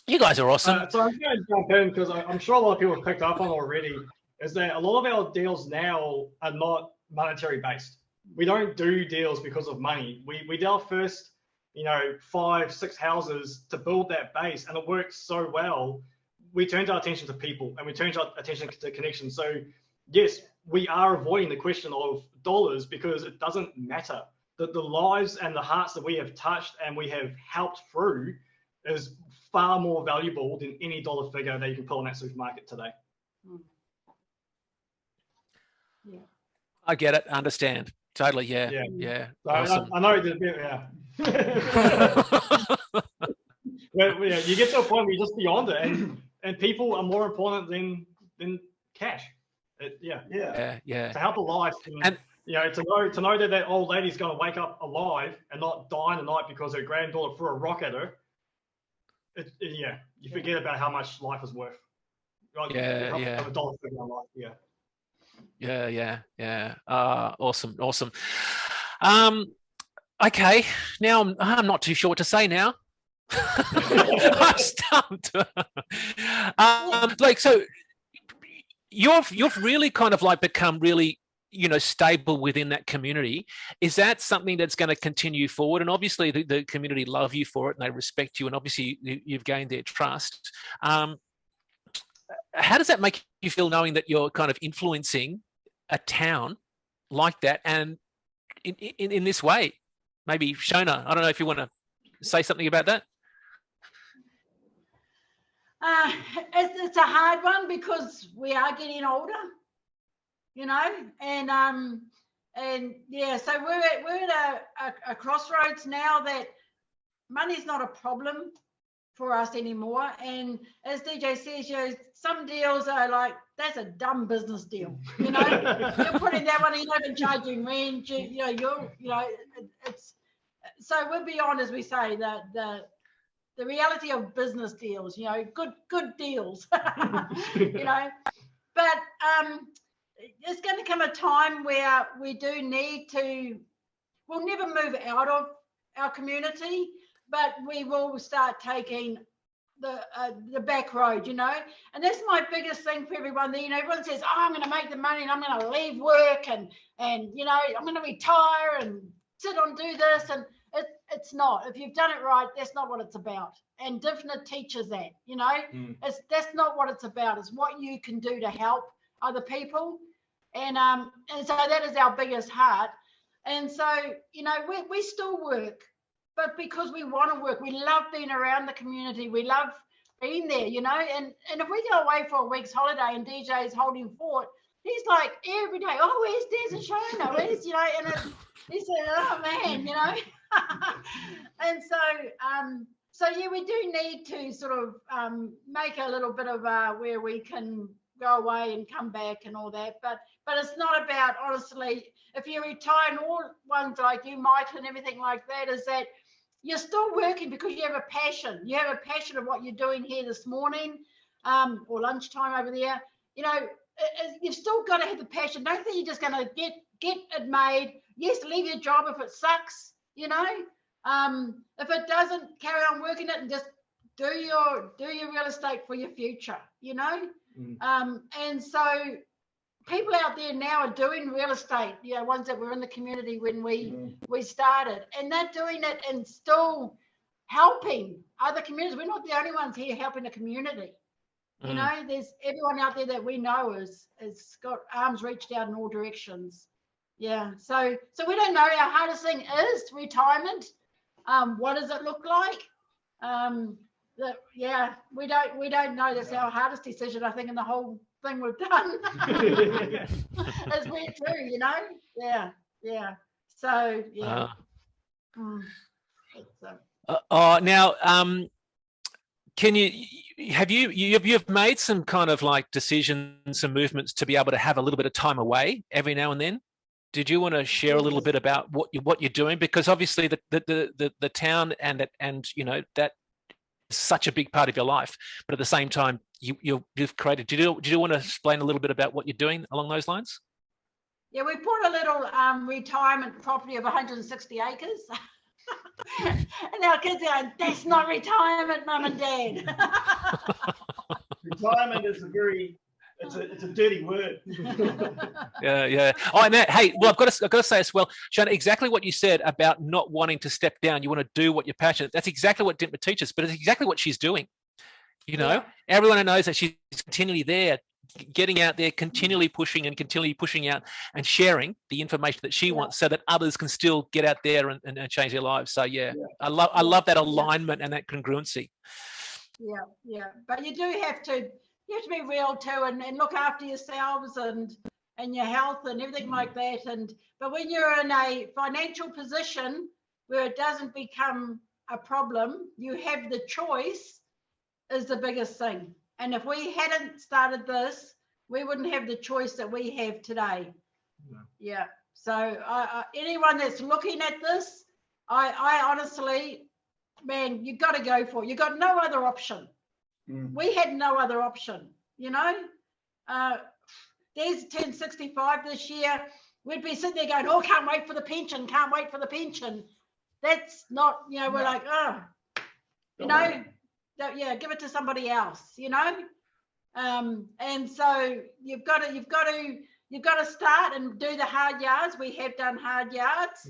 S1: You guys are awesome.
S2: So I'm going to jump in because I'm sure a lot of people have picked up on already. Is that a lot of our deals now are not monetary based. We don't do deals because of money. We did our first, 5-6 houses to build that base, and it works so well. We turned our attention to people, and we turned our attention to connection. So yes, we are avoiding the question of dollars because it doesn't matter. The lives and the hearts that we have touched and we have helped through is far more valuable than any dollar figure that you can pull in that supermarket today.
S3: Yeah.
S1: I get it. Understand. Totally. Yeah.
S2: So
S1: Awesome.
S2: I know that. Well, you get to a point where you're just beyond it, and people are more important than cash. To help a life, and to know that that old lady's going to wake up alive and not die in the night because her granddaughter threw a rock at her. You forget about how much life is worth. A dollar figure on life. Awesome. Okay, now I'm not too sure what to say now. I'm stumped. So you've really kind of like become really stable within that community. Is that something that's going to continue forward? And obviously the community love you for it and they respect you, and obviously you've gained their trust. How does that make you feel knowing that you're kind of influencing a town like that and in this way? Maybe Shona, I don't know if you want to say something about that.
S3: It's a hard one because we are getting older, and so we're at a crossroads now that money's not a problem for us anymore. And as DJ says, some deals are like, that's a dumb business deal. You're putting that one, you're not even charging rent. It's so we're beyond, as we say, the reality of business deals. Good deals. But there's going to come a time where we do need to. We'll never move out of our community, but we will start taking the back road, and that's my biggest thing for everyone. Everyone says, "Oh, I'm going to make the money, and I'm going to leave work, and I'm going to retire and sit and do this," and it's not. If you've done it right, that's not what it's about. And Dymphna teaches that, that's not what it's about. It's what you can do to help other people, and so that is our biggest heart. And so we still work. But because we want to work, we love being around the community. We love being there, And if we go away for a week's holiday and DJ's holding fort, he's like every day, "Oh, where's Des and Shona? Where's And he said, "Oh man, And so we do need to sort of make a little bit of where we can go away and come back and all that. But it's not about, honestly, if you retire and all ones like you, Michael, and everything like that, is that you're still working because you have a passion. You have a passion of what you're doing here this morning or lunchtime over there. You've still got to have the passion. Don't think you're just going to get it made. Yes, leave your job if it sucks, If it doesn't, carry on working it and just do your real estate for your future, And so people out there now are doing real estate, ones that were in the community when we started, and they're doing it and still helping other communities. We're not the only ones here helping the community. There's everyone out there that we know has got arms reached out in all directions. So we don't know. Our hardest thing is retirement. What does it look like? We don't know. That's our hardest decision, I think, in the whole thing we've done. As we too, So
S1: now, can you've made some kind of like decisions, some movements to be able to have a little bit of time away every now and then did you want to share a little bit about what you're doing? Because obviously the town and that is such a big part of your life, but at the same time you've created. Did you want to explain a little bit about what you're doing along those lines?
S3: Yeah, we bought a little retirement property of 160 acres. And our kids are going, that's not retirement, Mum and Dad.
S4: Retirement is it's a dirty word.
S1: Yeah. Oh, and hey, well, I've got to say as well, Shona, exactly what you said about not wanting to step down. You want to do what you're passionate. That's exactly what Dymphna teaches, but it's exactly what she's doing. Everyone knows that she's continually there, getting out there, continually pushing out and sharing the information that she wants, so that others can still get out there and change their lives. So I love that alignment and that congruency.
S3: Yeah. But you do have to be real too, and look after yourselves and your health and everything like that. But when you're in a financial position where it doesn't become a problem, you have the choice, is the biggest thing. And if we hadn't started this, we wouldn't have the choice that we have today. Yeah. So anyone that's looking at this, I honestly, man, you've got to go for it. You've got no other option. We had no other option, There's 1065 this year. We'd be sitting there going, oh, can't wait for the pension. That's not, we're like, give it to somebody else, and so you've got to start and do the hard yards. We have done hard yards.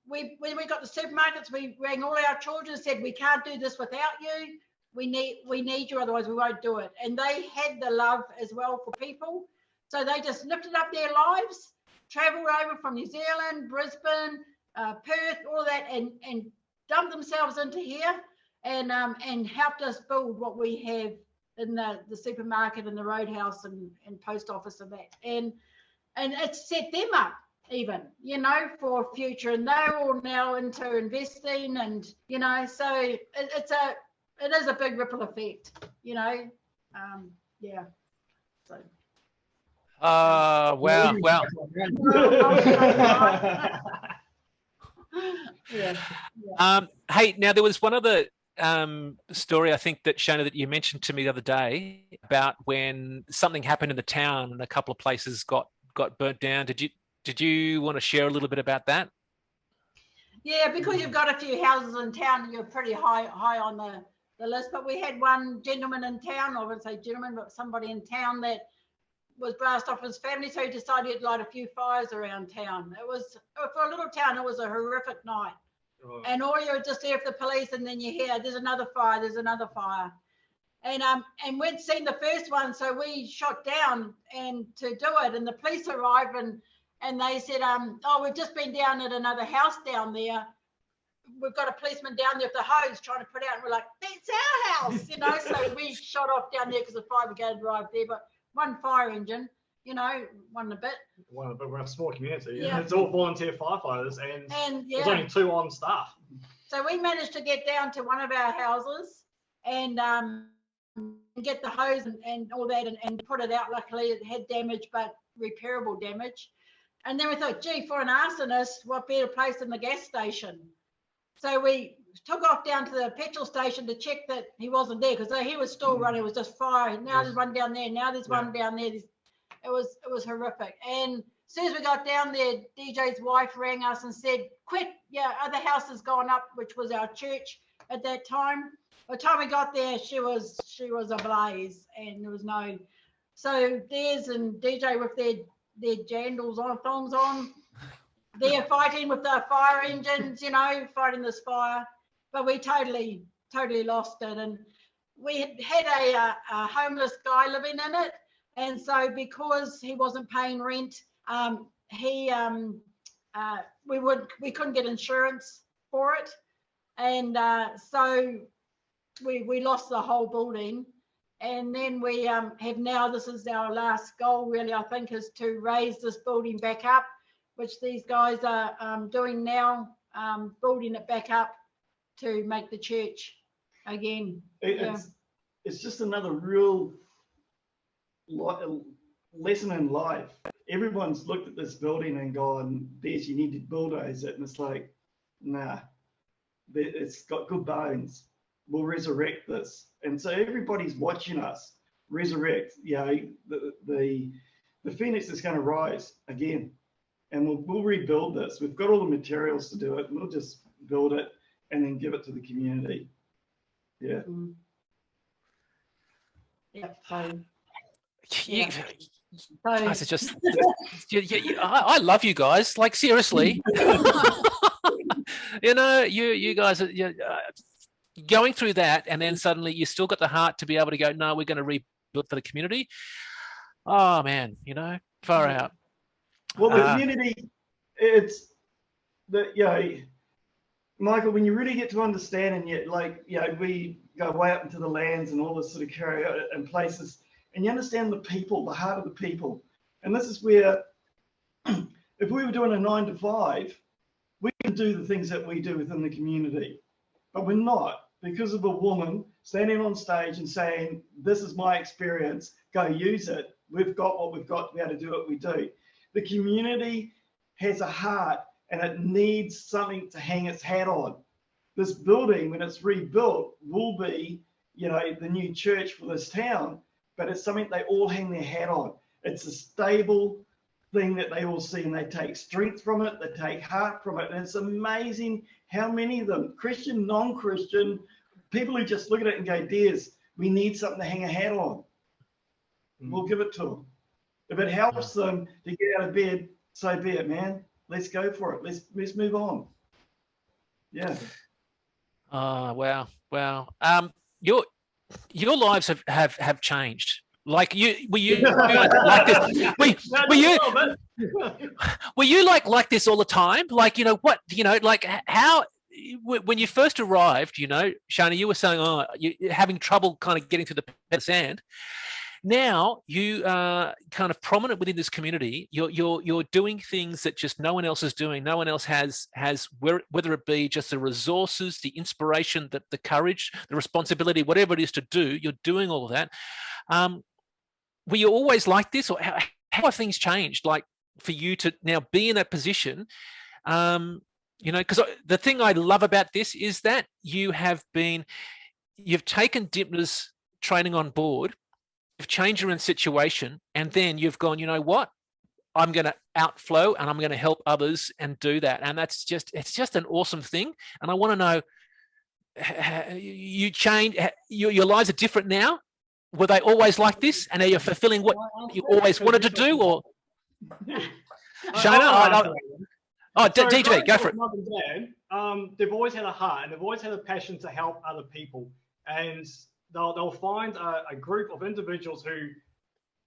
S3: When we got the supermarkets, we rang all our children and said, we can't do this without you. We need you, otherwise we won't do it. And they had the love as well for people. So they just lifted up their lives, traveled over from New Zealand, Brisbane, Perth, all that, and dumped themselves into here and helped us build what we have in the supermarket and the roadhouse and post office and that. And it set them up even, for future. And they're all now into investing and, so it is a big ripple effect, So.
S1: Wow. Hey, now there was one other story, I think, that Shona, that you mentioned to me the other day about when something happened in the town and a couple of places got burnt down. Did you want to share a little bit about that?
S3: Yeah, because you've got a few houses in town, you're pretty high on the list. But we had one gentleman in town, I wouldn't say gentleman, but somebody in town that was blasted off his family, so he decided he'd light a few fires around town. It was, for a little town, it was a horrific night. Oh. And all you're just there for the police, and then you hear there's another fire. And we'd seen the first one, so we shot down and to do it, and the police arrived and they said, we've just been down at another house down there. We've got a policeman down there with the hose trying to put out, and we're like, that's our house, So we shot off down there because the fire brigade arrived there, but one fire engine, one and a bit.
S2: We're a small community. Yeah. It's all volunteer firefighters, and there's only 2 on staff.
S3: So we managed to get down to one of our houses and get the hose and all that and put it out. Luckily, it had damage, but repairable damage. And then we thought, gee, for an arsonist, what better place than the gas station? So we took off down to the petrol station to check that he wasn't there, because he was still running. It was just fire. Now there's one down there. Now there's one down there. It was horrific. And as soon as we got down there, DJ's wife rang us and said, quick, other house has gone up, which was our church at that time. By the time we got there, she was ablaze, and there was no. So Des and DJ with their jandals on, thongs on, they're fighting with the fire engines, fighting this fire. But we totally lost it. And we had a homeless guy living in it. And so because he wasn't paying rent, we couldn't get insurance for it. And so we lost the whole building. And then we have now, this is our last goal really, I think, is to raise this building back up, which these guys are doing now, building it back up to make the church again.
S4: It's just another real lesson in life. everyone's looked at this building and gone, Des, you need to bulldoze it. And it's like, nah, it's got good bones. We'll resurrect this. And so everybody's watching us resurrect. You know, the phoenix is going to rise again, and we'll rebuild this. We've got all the materials to do it, and we'll just build it and then give it to the community. Yeah.
S3: Yeah. So,
S1: Yeah.
S3: so
S1: Guys, it's just, I love you guys. Like, seriously. You know, you guys are going through that, and then suddenly you still got the heart to be able to go, no, we're going to rebuild for the community. Oh man, you know, far out.
S4: Well, the community, it's the, you know, Michael, when you really get to understand, and yet, like, you know, we go way up into the lands and all this sort of carry out and places, and you understand the people, the heart of the people. And this is where, if we were doing a 9 to 5, we can do the things that we do within the community, but we're not, because of a woman standing on stage and saying, this is my experience, go use it. We've got what we've got to be able to do what we do. The community has a heart, and it needs something to hang its hat on. This building, when it's rebuilt, will be, you know, the new church for this town, but it's something they all hang their hat on. It's a stable thing that they all see, and they take strength from it, they take heart from it. And it's amazing how many of them, Christian, non-Christian, people who just look at it and go, Des, we need something to hang a hat on. We'll give it to them. If it helps them to get out of bed, so be it, man. Let's go for it. Let's move on. Yeah.
S1: Oh, wow. Your lives have changed. Like were you like this? Were you like this all the time? Like, you know what, you know, like how, when you first arrived, you know, Shona, you were saying, oh, you're having trouble kind of getting to the sand. Now you are kind of prominent within this community. You're doing things that just no one else is doing. No one else has whether it be just the resources, the inspiration, the courage, the responsibility, whatever it is to do. You're doing all of that. Were you always like this, or how have things changed? Like for you to now be in that position, you know, because the thing I love about this is that you've taken Dymphna's training on board. You've changed your own situation, and then you've gone, you know what, I'm going to outflow and I'm going to help others and do that. And it's just an awesome thing. And I want to know, you change, your lives are different now. Were they always like this? And are you fulfilling what you always wanted to do? Or Shona? DJ, go for it.
S2: Mum and Dad, they've always had a heart, and they've always had a passion to help other people. And they'll find a group of individuals who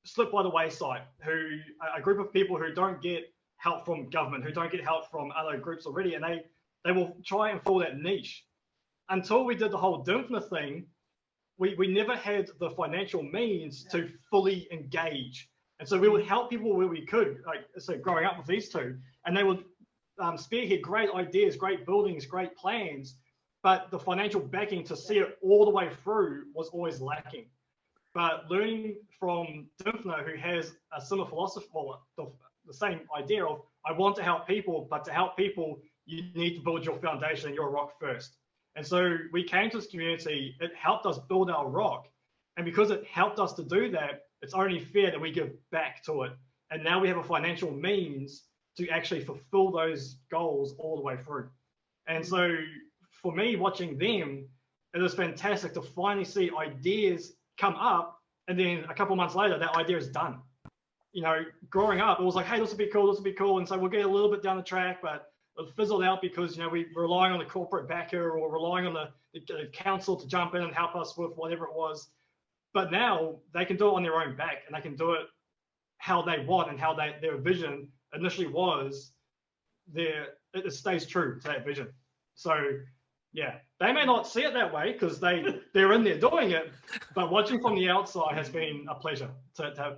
S2: slip by the wayside, a group of people who don't get help from government, who don't get help from other groups already, and they will try and fill that niche. Until we did the whole Dymphna thing, we never had the financial means to fully engage. And so we would help people where we could, like, so growing up with these two, and they would spearhead great ideas, great buildings, great plans, but the financial backing to see it all the way through was always lacking. But learning from Dymphna, who has a similar philosophy, the same idea of, I want to help people, but to help people, you need to build your foundation and your rock first. And so we came to this community, it helped us build our rock. And because it helped us to do that, it's only fair that we give back to it. And now we have a financial means to actually fulfill those goals all the way through. And so for me, watching them, it was fantastic to finally see ideas come up, and then a couple of months later, that idea is done. You know, growing up, it was like, hey, this would be cool, and so we'll get a little bit down the track, but it fizzled out because, you know, we're relying on the corporate backer or relying on the council to jump in and help us with whatever it was. But now they can do it on their own back, and they can do it how they want and how their vision initially was. It stays true to that vision. So yeah, they may not see it that way because they're in there doing it, but watching from the outside has been a pleasure to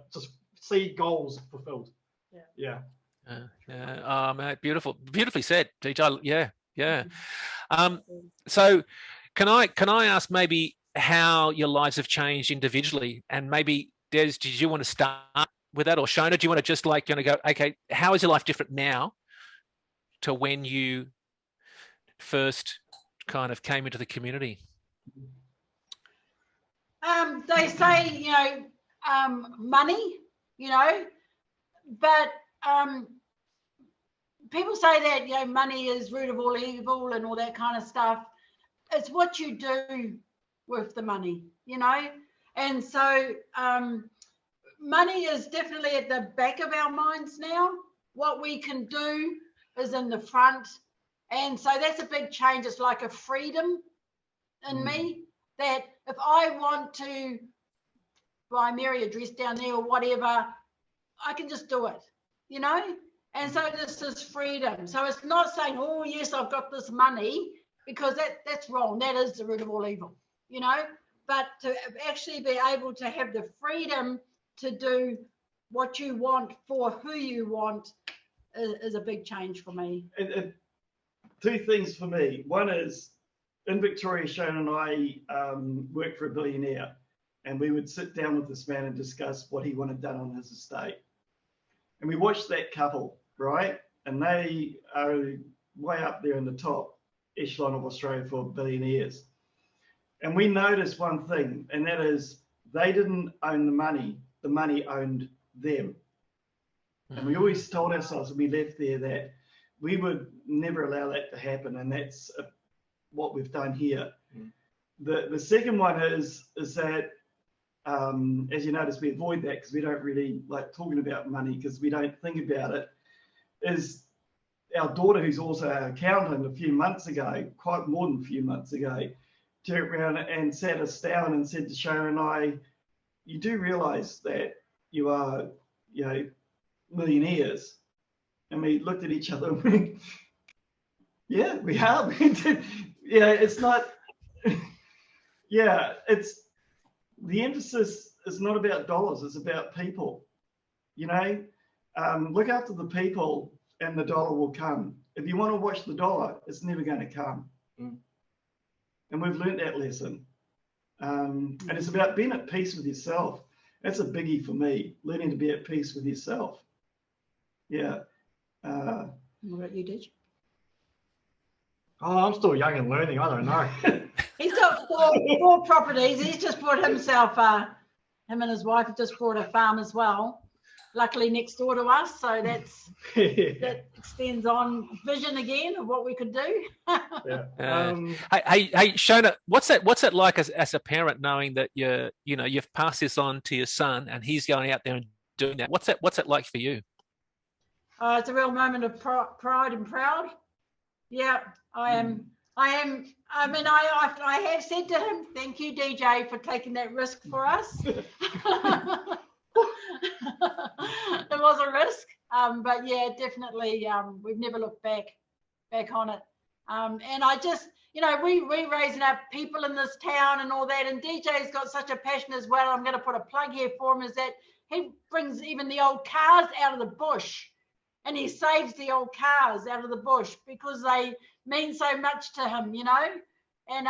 S2: see goals fulfilled. Yeah.
S1: Oh man, beautifully said, DJ. Yeah. So can I ask maybe how your lives have changed individually, and maybe Des, did you want to start with that? Or Shona, do you want to just like go, okay, how is your life different now to when you first kind of came into the community?
S3: They say, money, but people say that, money is root of all evil and all that kind of stuff. It's what you do with the money, and so money is definitely at the back of our minds now. What we can do is in the front. And so that's a big change. It's like a freedom in me that if I want to buy Mary a dress down there or whatever, I can just do it, And so this is freedom. So it's not saying, oh, yes, I've got this money, because that's wrong. That is the root of all evil, But to actually be able to have the freedom to do what you want for who you want is a big change for me.
S4: Two things for me. One is, in Victoria, Shona and I worked for a billionaire, and we would sit down with this man and discuss what he wanted done on his estate. And we watched that couple, right? And they are way up there in the top echelon of Australia for billionaires. And we noticed one thing, and that is they didn't own the money owned them. And we always told ourselves when we left there that we would never allow that to happen, and that's what we've done here. The second one is that, as you notice, we avoid that because we don't really like talking about money because we don't think about it, is our daughter, who's also our accountant, a few months ago, quite more than a few months ago, turned around and sat us down and said to Shona and I, you do realise that you are, millionaires? And we looked at each other and went, yeah, we are. It's not, it's, the emphasis is not about dollars, it's about people, look after the people and the dollar will come. If you want to watch the dollar, it's never going to come. And we've learnt that lesson. And it's about being at peace with yourself. That's a biggie for me, learning to be at peace with yourself. Yeah.
S3: What about you, Dij?
S2: Oh, I'm still young and learning. I don't know.
S3: He's got four properties. He's just bought himself, him and his wife have just bought a farm as well. Luckily next door to us, so that extends on vision again of what we could do.
S1: Hey, Shona, what's that like as a parent, knowing that you've passed this on to your son and he's going out there and doing that? What's that like for you?
S3: It's a real moment of pride and proud. Yeah, I am. I mean, I have said to him, thank you, DJ, for taking that risk for us. It was a risk, but yeah, definitely, we've never looked back on it. And I just, we're raising up people in this town and all that, and DJ's got such a passion as well. I'm going to put a plug here for him, is that he brings even the old cars out of the bush, and he saves the old cars out of the bush because they mean so much to him, And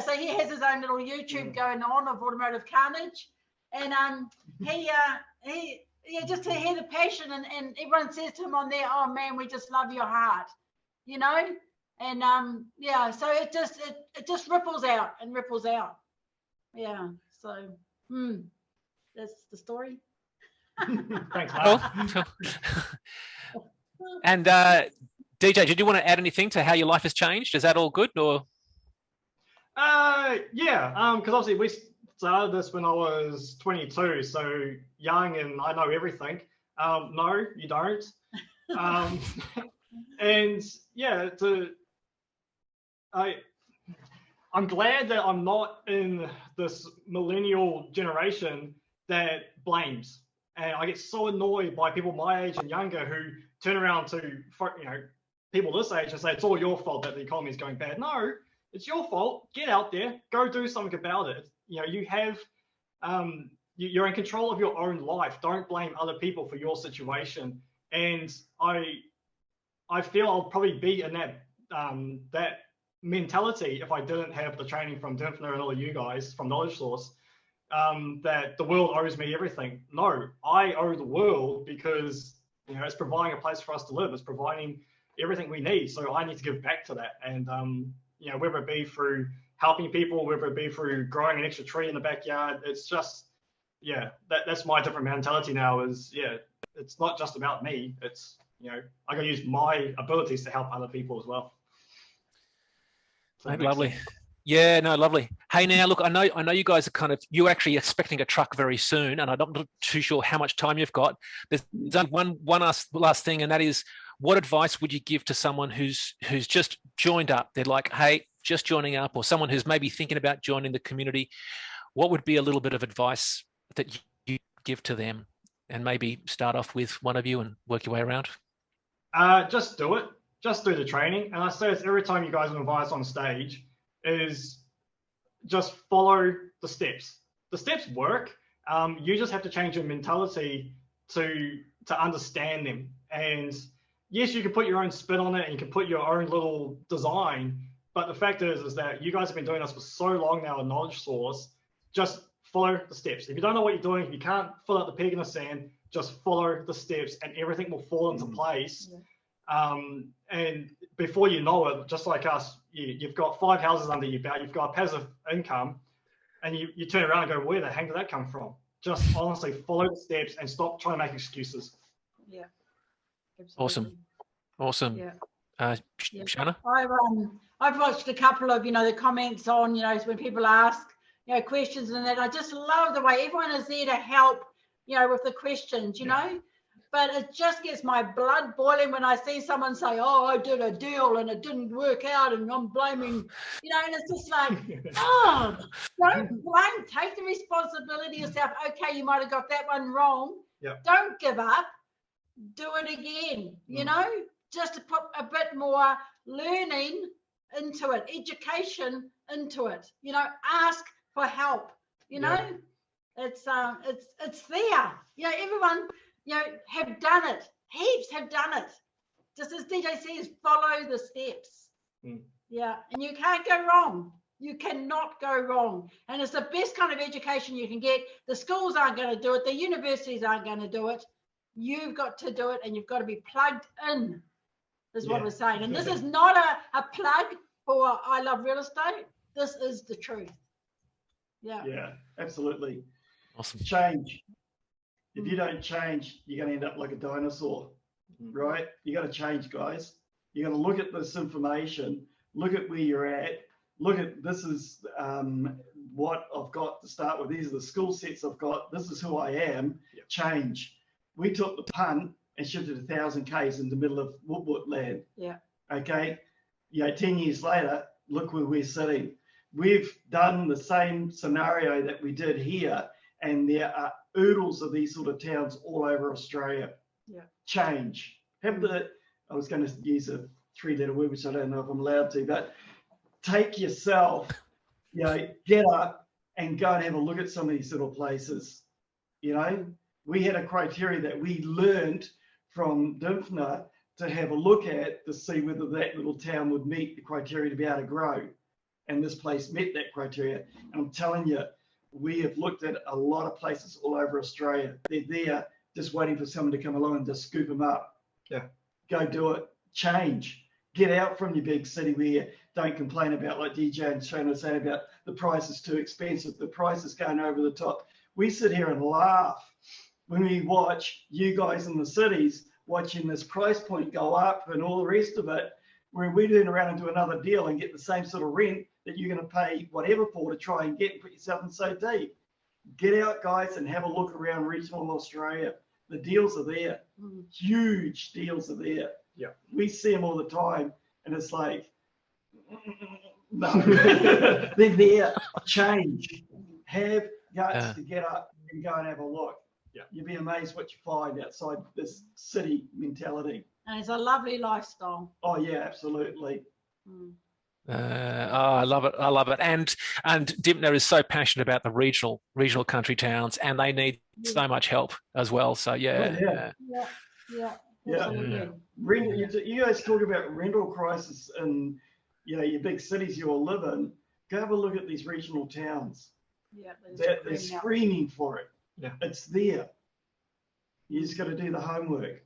S3: so he has his own little YouTube going on of Automotive Carnage, and he just to hear the passion, and everyone says to him on there, oh man, we just love your heart, And so it just ripples out and ripples out. Yeah, so that's the story.
S2: Thanks,
S1: Cool. And DJ, did you want to add anything to how your life has changed? Is that all good, or?
S2: Because obviously we started this when I was 22, so young and I know everything. No, you don't. And yeah, I'm glad that I'm not in this millennial generation that blames. And I get so annoyed by people my age and younger who turn around to people this age and say it's all your fault that the economy is going bad. No, it's your fault. Get out there, go do something about it. You have, you're in control of your own life. Don't blame other people for your situation. And I feel I'll probably be in that mentality if I didn't have the training from Dymphna and all of you guys from Knowledge Source. that the world owes me everything. No, I owe the world because, you know, it's providing a place for us to live. It's providing everything we need. So I need to give back to that. And, you know, whether it be through helping people, whether it be through growing an extra tree in the backyard, it's just, yeah, that's my different mentality now is, yeah, it's not just about me. It's, you know, I got to use my abilities to help other people as well. So
S1: lovely. Yeah, no, lovely. Hey, now look, I know you guys are you're actually expecting a truck very soon, and I'm not too sure how much time you've got. There's one last thing, and that is, what advice would you give to someone who's just joined up? They're like, hey, just joining up, or someone who's maybe thinking about joining the community. What would be a little bit of advice that you give to them? And maybe start off with one of you and work your way around.
S2: Just do it. Just do the training. And I say this every time you guys invite us on stage, is just follow the steps. The steps work. You just have to change your mentality to understand them. And yes, you can put your own spin on it and you can put your own little design. But the fact is that you guys have been doing this for so long now, a knowledge source. Just follow the steps. If you don't know what you're doing, if you can't fill out the peg in the sand, just follow the steps and everything will fall into place. And before you know it, just like us, you've got 5 houses under your belt, you've got passive income, and you turn around and go, where the heck did that come from? Just honestly follow the steps and stop trying to make excuses.
S3: Yeah. Absolutely.
S1: Awesome.
S3: Yeah.
S1: Shona?
S3: I've watched a couple of, you know, the comments on, you know, when people ask, you know, questions and that. I just love the way everyone is there to help, you know, with the questions, you know. But it just gets my blood boiling when I see someone say, oh, I did a deal and it didn't work out and I'm blaming, you know, and it's just like, oh, don't blame, take the responsibility yourself. Okay, you might have got that one wrong. Don't give up. Do it again, you know, just to put a bit more learning into it, education into it, you know, ask for help, you know, it's there, you know, everyone, you know, have done it. Heaps have done it. Just as DJ says, follow the steps. Yeah, and you can't go wrong. You cannot go wrong. And it's the best kind of education you can get. The schools aren't going to do it. The universities aren't going to do it. You've got to do it, and you've got to be plugged in, is what we're saying. And this is not a plug for I Love Real Estate. This is the truth. Yeah,
S2: Absolutely.
S1: Awesome.
S4: Change. If you don't change, you're going to end up like a dinosaur, right? You got to change, guys. You got to look at this information, look at where you're at, look at this is what I've got to start with. These are the skill sets I've got. This is who I am. Change. We took the punt and shifted 1,000 k's in the middle of wood land. Okay. 10 years later, look where we're sitting. We've done the same scenario that we did here, and there are oodles of these sort of towns all over Australia. Change. I was going to use a 3-letter word, which I don't know if I'm allowed to, but take yourself, you know, get up and go and have a look at some of these little places. You know, we had a criteria that we learned from Dymphna to have a look at to see whether that little town would meet the criteria to be able to grow. And this place met that criteria. And I'm telling you, we have looked at a lot of places all over Australia. They're there just waiting for someone to come along and just scoop them up. Go do it. Change. Get out from your big city where you don't complain about, like DJ and Shona saying about the price is too expensive, the price is going over the top. We sit here and laugh when we watch you guys in the cities watching this price point go up and all the rest of it, where we turn around and do another deal and get the same sort of rent that you're going to pay whatever for to try and get and put yourself in so deep. Get out, guys, and have a look around regional Australia. The deals are there. Huge deals are there. We see them all the time, and it's like, no, they're there. Change. Have guts to get up and go and have a look. You'll be amazed what you find outside this city mentality.
S3: And it's a lovely lifestyle.
S4: Oh yeah, absolutely.
S1: I love it. I love it. And Dymphna is so passionate about the regional country towns, and they need so much help as well. So
S3: Yeah.
S4: You guys talk about rental crisis in your big cities you all live in. Go have a look at these regional towns.
S3: Yeah,
S4: They're screaming for it.
S2: Yeah.
S4: It's there. You just got to do the homework.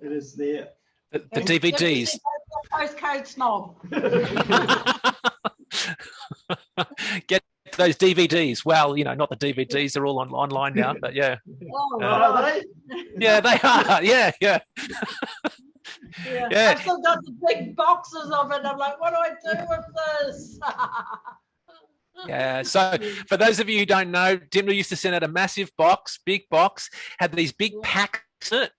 S4: It is there.
S1: The DVDs.
S3: Postcode snob.
S1: Get those DVDs. Well, not the DVDs. They're all online now, but yeah.
S3: Oh,
S4: Are they?
S1: Yeah, they are. Yeah.
S3: Yeah. I've still got the big boxes of it. I'm like, what do I do with this?
S1: Yeah. So for those of you who don't know, Dymphna used to send out a massive box, big box, had these big packs in it.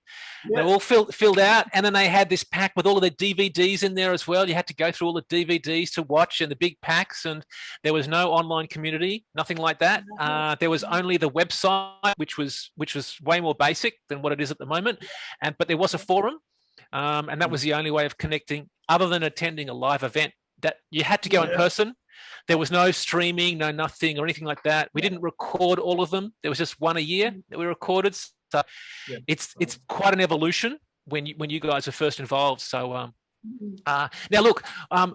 S1: They all filled out, and then they had this pack with all of the DVDs in there as well. You had to go through all the DVDs to watch and the big packs, and there was no online community, nothing like that. There was only the website, which was way more basic than what it is at the moment, but there was a forum, and that was the only way of connecting, other than attending a live event. That you had to go in person. There was no streaming, no nothing or anything like that. We didn't record all of them. There was just one a year that we recorded. So it's quite an evolution when you guys were first involved. So now look,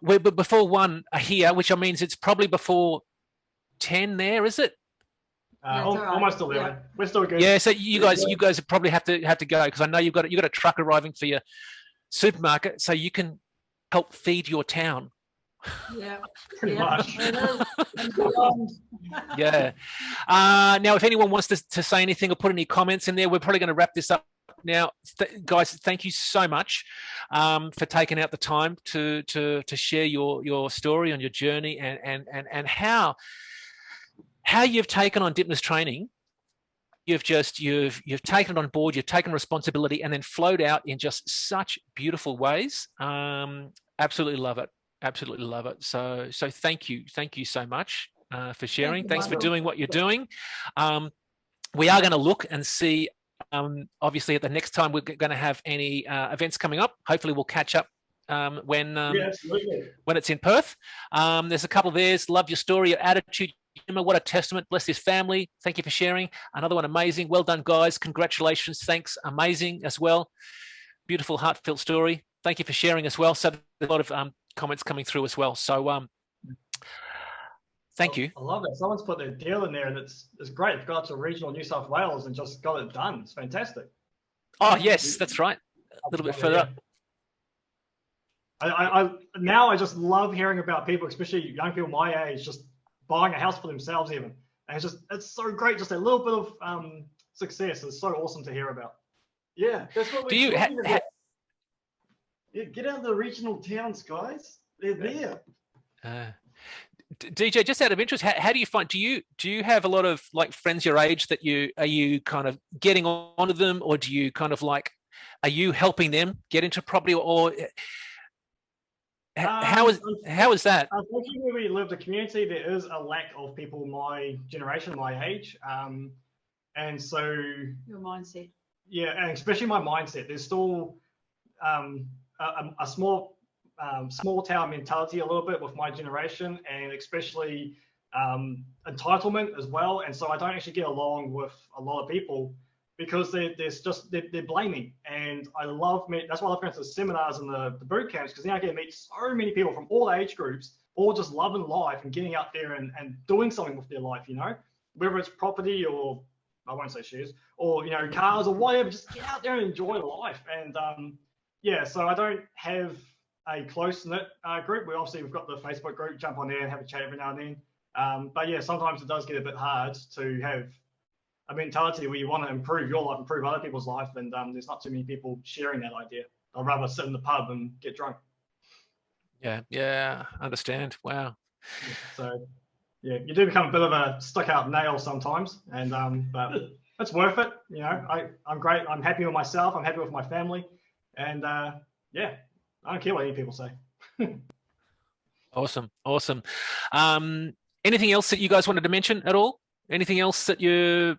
S1: we're before 1 here, which means it's probably before 10 there, is it?
S2: Almost 11. Yeah. We're still good.
S1: Yeah, so you guys probably have to go, because I know you've got a truck arriving for your supermarket, so you can help feed your town.
S3: Yeah,
S2: pretty much.
S1: Yeah. Now, if anyone wants to say anything or put any comments in there, we're probably going to wrap this up now. Guys, thank you so much for taking out the time to share your story and your journey and how you've taken on Dymphna's training. You've taken it on board, you've taken responsibility, and then flowed out in just such beautiful ways. Absolutely love it. Absolutely love it. So thank you so much for sharing. Thanks for doing what you're doing. We are going to look and see. Obviously, at the next time we're going to have any events coming up. Hopefully, we'll catch up when it's in Perth. There's a couple there. Love your story, your attitude. What a testament. Bless this family. Thank you for sharing. Another one, amazing. Well done, guys. Congratulations. Thanks. Amazing as well. Beautiful, heartfelt story. Thank you for sharing as well. So there's a lot of comments coming through as well. So thank you.
S2: I love it. Someone's put their deal in there, and it's great. They've got to regional New South Wales and just got it done. It's fantastic.
S1: Oh yes, that's right. A little bit further up.
S2: Now I just love hearing about people, especially young people my age, just buying a house for themselves even. And it's so great. Just a little bit of success. It's so awesome to hear about.
S4: Yeah, that's what we're talking about. Yeah, get out of the regional towns, guys. They're there.
S1: DJ, just out of interest, how do you find? Do you have a lot of like friends your age that are you kind of getting onto them, or do you kind of like, are you helping them get into property, or how is that?
S2: Unfortunately, where we live, the community, there is a lack of people my generation, my age, and so
S3: your mindset.
S2: Yeah, and especially my mindset. There's still a small town mentality a little bit with my generation, and especially entitlement as well. And so I don't actually get along with a lot of people because they're blaming. And that's why I love going to the seminars and the boot camps, because now I get to meet so many people from all age groups, all just loving life and getting out there and doing something with their life, whether it's property or, I won't say shares, or, cars or whatever, just get out there and enjoy life. And so I don't have a close-knit group. We've got the Facebook group, jump on there and have a chat every now and then. But yeah, sometimes it does get a bit hard to have a mentality where you want to improve your life, improve other people's life, and there's not too many people sharing that idea. I'd rather sit in the pub and get drunk.
S1: Yeah, understand. Wow.
S2: So yeah, you do become a bit of a stuck-out nail sometimes, and but it's worth it. I'm great. I'm happy with myself. I'm happy with my family, and yeah, I don't care what any people say.
S1: Awesome. Anything else that you guys wanted to mention at all? Anything else that you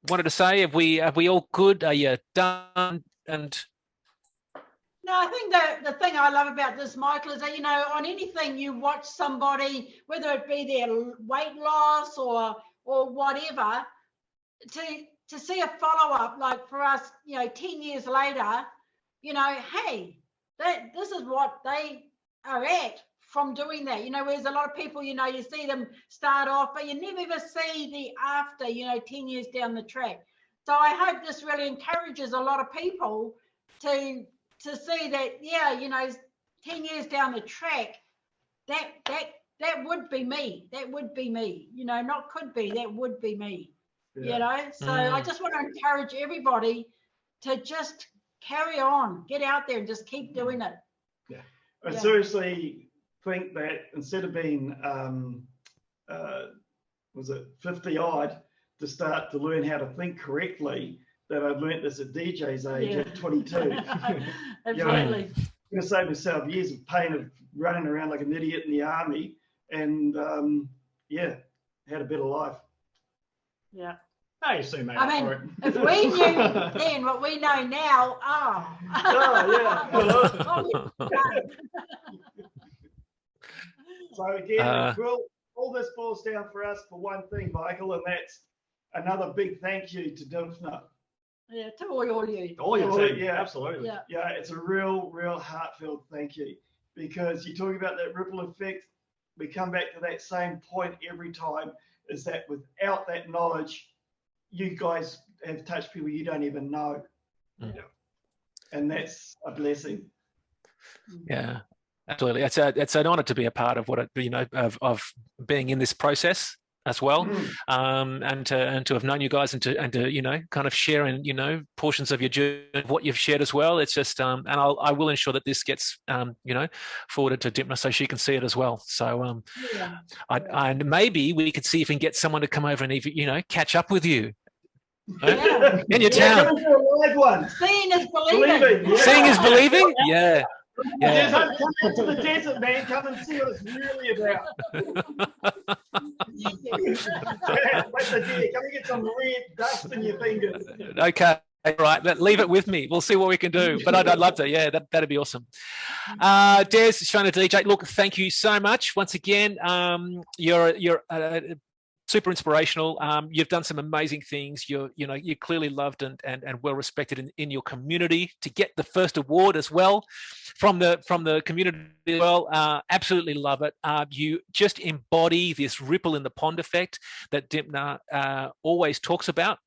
S1: wanted to say? Have we all good? Are you done? And
S3: no, I think the thing I love about this, Michael, is that on anything you watch somebody, whether it be their weight loss or whatever, to see a follow-up, like for us, 10 years later, hey, this is what they are at from doing that. You know, whereas a lot of people, you know, you see them start off, but you never ever see the after, you know, 10 years down the track. So I hope this really encourages a lot of people to see that, yeah, you know, 10 years down the track, that would be me. That would be me. You know, not could be, that would be me. Yeah. You know, so I just want to encourage everybody to just carry on, get out there and just keep doing it.
S4: Yeah. I seriously think that instead of being, was it 50 odd to start to learn how to think correctly, that I've learnt this at DJ's age at 22.
S3: Absolutely.
S4: You know, I'm going to save myself years of pain of running around like an idiot in the army and, had a better life.
S3: Yeah.
S2: Hey, soon, mate.
S3: I mean, if we knew then what we know now,
S4: So again, all this boils down for us for one thing, Michael, and that's another big thank you to Dymphna.
S3: Yeah, to all you.
S2: All your team,
S4: yeah,
S2: absolutely.
S3: Yeah,
S4: it's a real heartfelt thank you, because you talk about that ripple effect. We come back to that same point every time, is that without that knowledge, you guys have touched people you don't even know.
S2: Yeah.
S4: And that's a blessing.
S1: Yeah, absolutely. It's an honor to be a part of of being in this process as well, and to have known you guys and to you know, kind of sharing, you know, portions of your journey, what you've shared as well. It's just and I will ensure that this gets you know, forwarded to Dymphna so she can see it as well. So and maybe we could see if we can get someone to come over and even, you know, catch up with you. In your town.
S3: Seeing is believing.
S1: Seeing is believing. Yeah.
S4: Yeah. Come into the desert, man. Come and see what it's really about. Come and get some red dust in your fingers.
S1: Okay. Right, leave it with me. We'll see what we can do. But I'd love to. Yeah, that'd be awesome. Des, Shona and DJ, look, thank you so much once again. You're super inspirational. You've done some amazing things. You're clearly loved and well respected in your community. To get the first award as well from the community as well, absolutely love it. You just embody this ripple in the pond effect that Dymphna always talks about,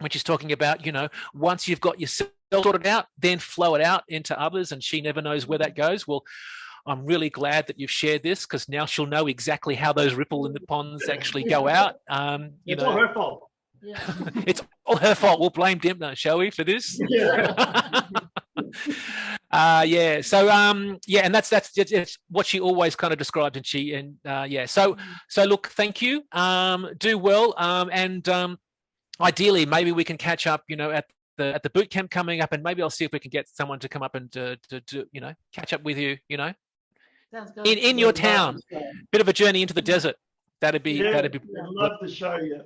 S1: which is talking about, you know, once you've got yourself sorted out, then flow it out into others, and she never knows where that goes. Well, I'm really glad that you've shared this, because now she'll know exactly how those ripple in the ponds actually go out.
S2: It's all her fault.
S3: Yeah.
S1: It's all her fault. We'll blame Dymphna, shall we, for this?
S4: Yeah.
S1: So and that's it's what she always kind of described, So look, thank you. Do well, and ideally, maybe we can catch up, you know, at the boot camp coming up, and maybe I'll see if we can get someone to come up and to you know, catch up with you, you know.
S3: Sounds good.
S1: In your town. Bit of a journey into the desert. That'd be
S4: I'd love to show you.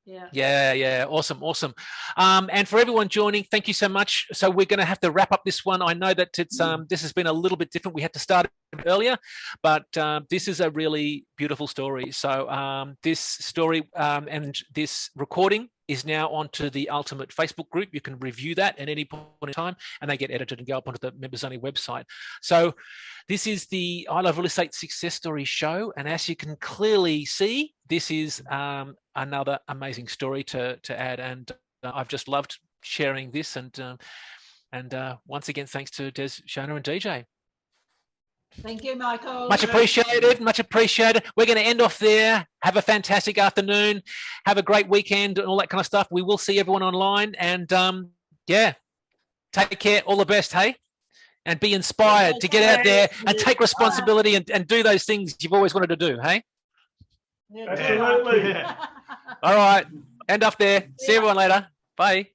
S1: Yeah. Awesome. And for everyone joining, thank you so much. So we're going to have to wrap up this one. I know that it's this has been a little bit different. We had to start earlier, but this is a really beautiful story. So this story and this recording is now onto the Ultimate Facebook group. You can review that at any point in time, and they get edited and go up onto the members only website. So this is the I Love Real Estate Success Story show, and as you can clearly see, this is another amazing story to add, and I've just loved sharing this, and once again, thanks to Des, Shona and DJ.
S3: Thank you, Michael.
S1: Much appreciated. We're going to end off there. Have a fantastic afternoon. Have a great weekend and all that kind of stuff. We will see everyone online, and take care. All the best, hey? And be inspired to get out there and take responsibility and do those things you've always wanted to do, hey?
S4: Absolutely.
S1: All right. End off there. See everyone later. Bye.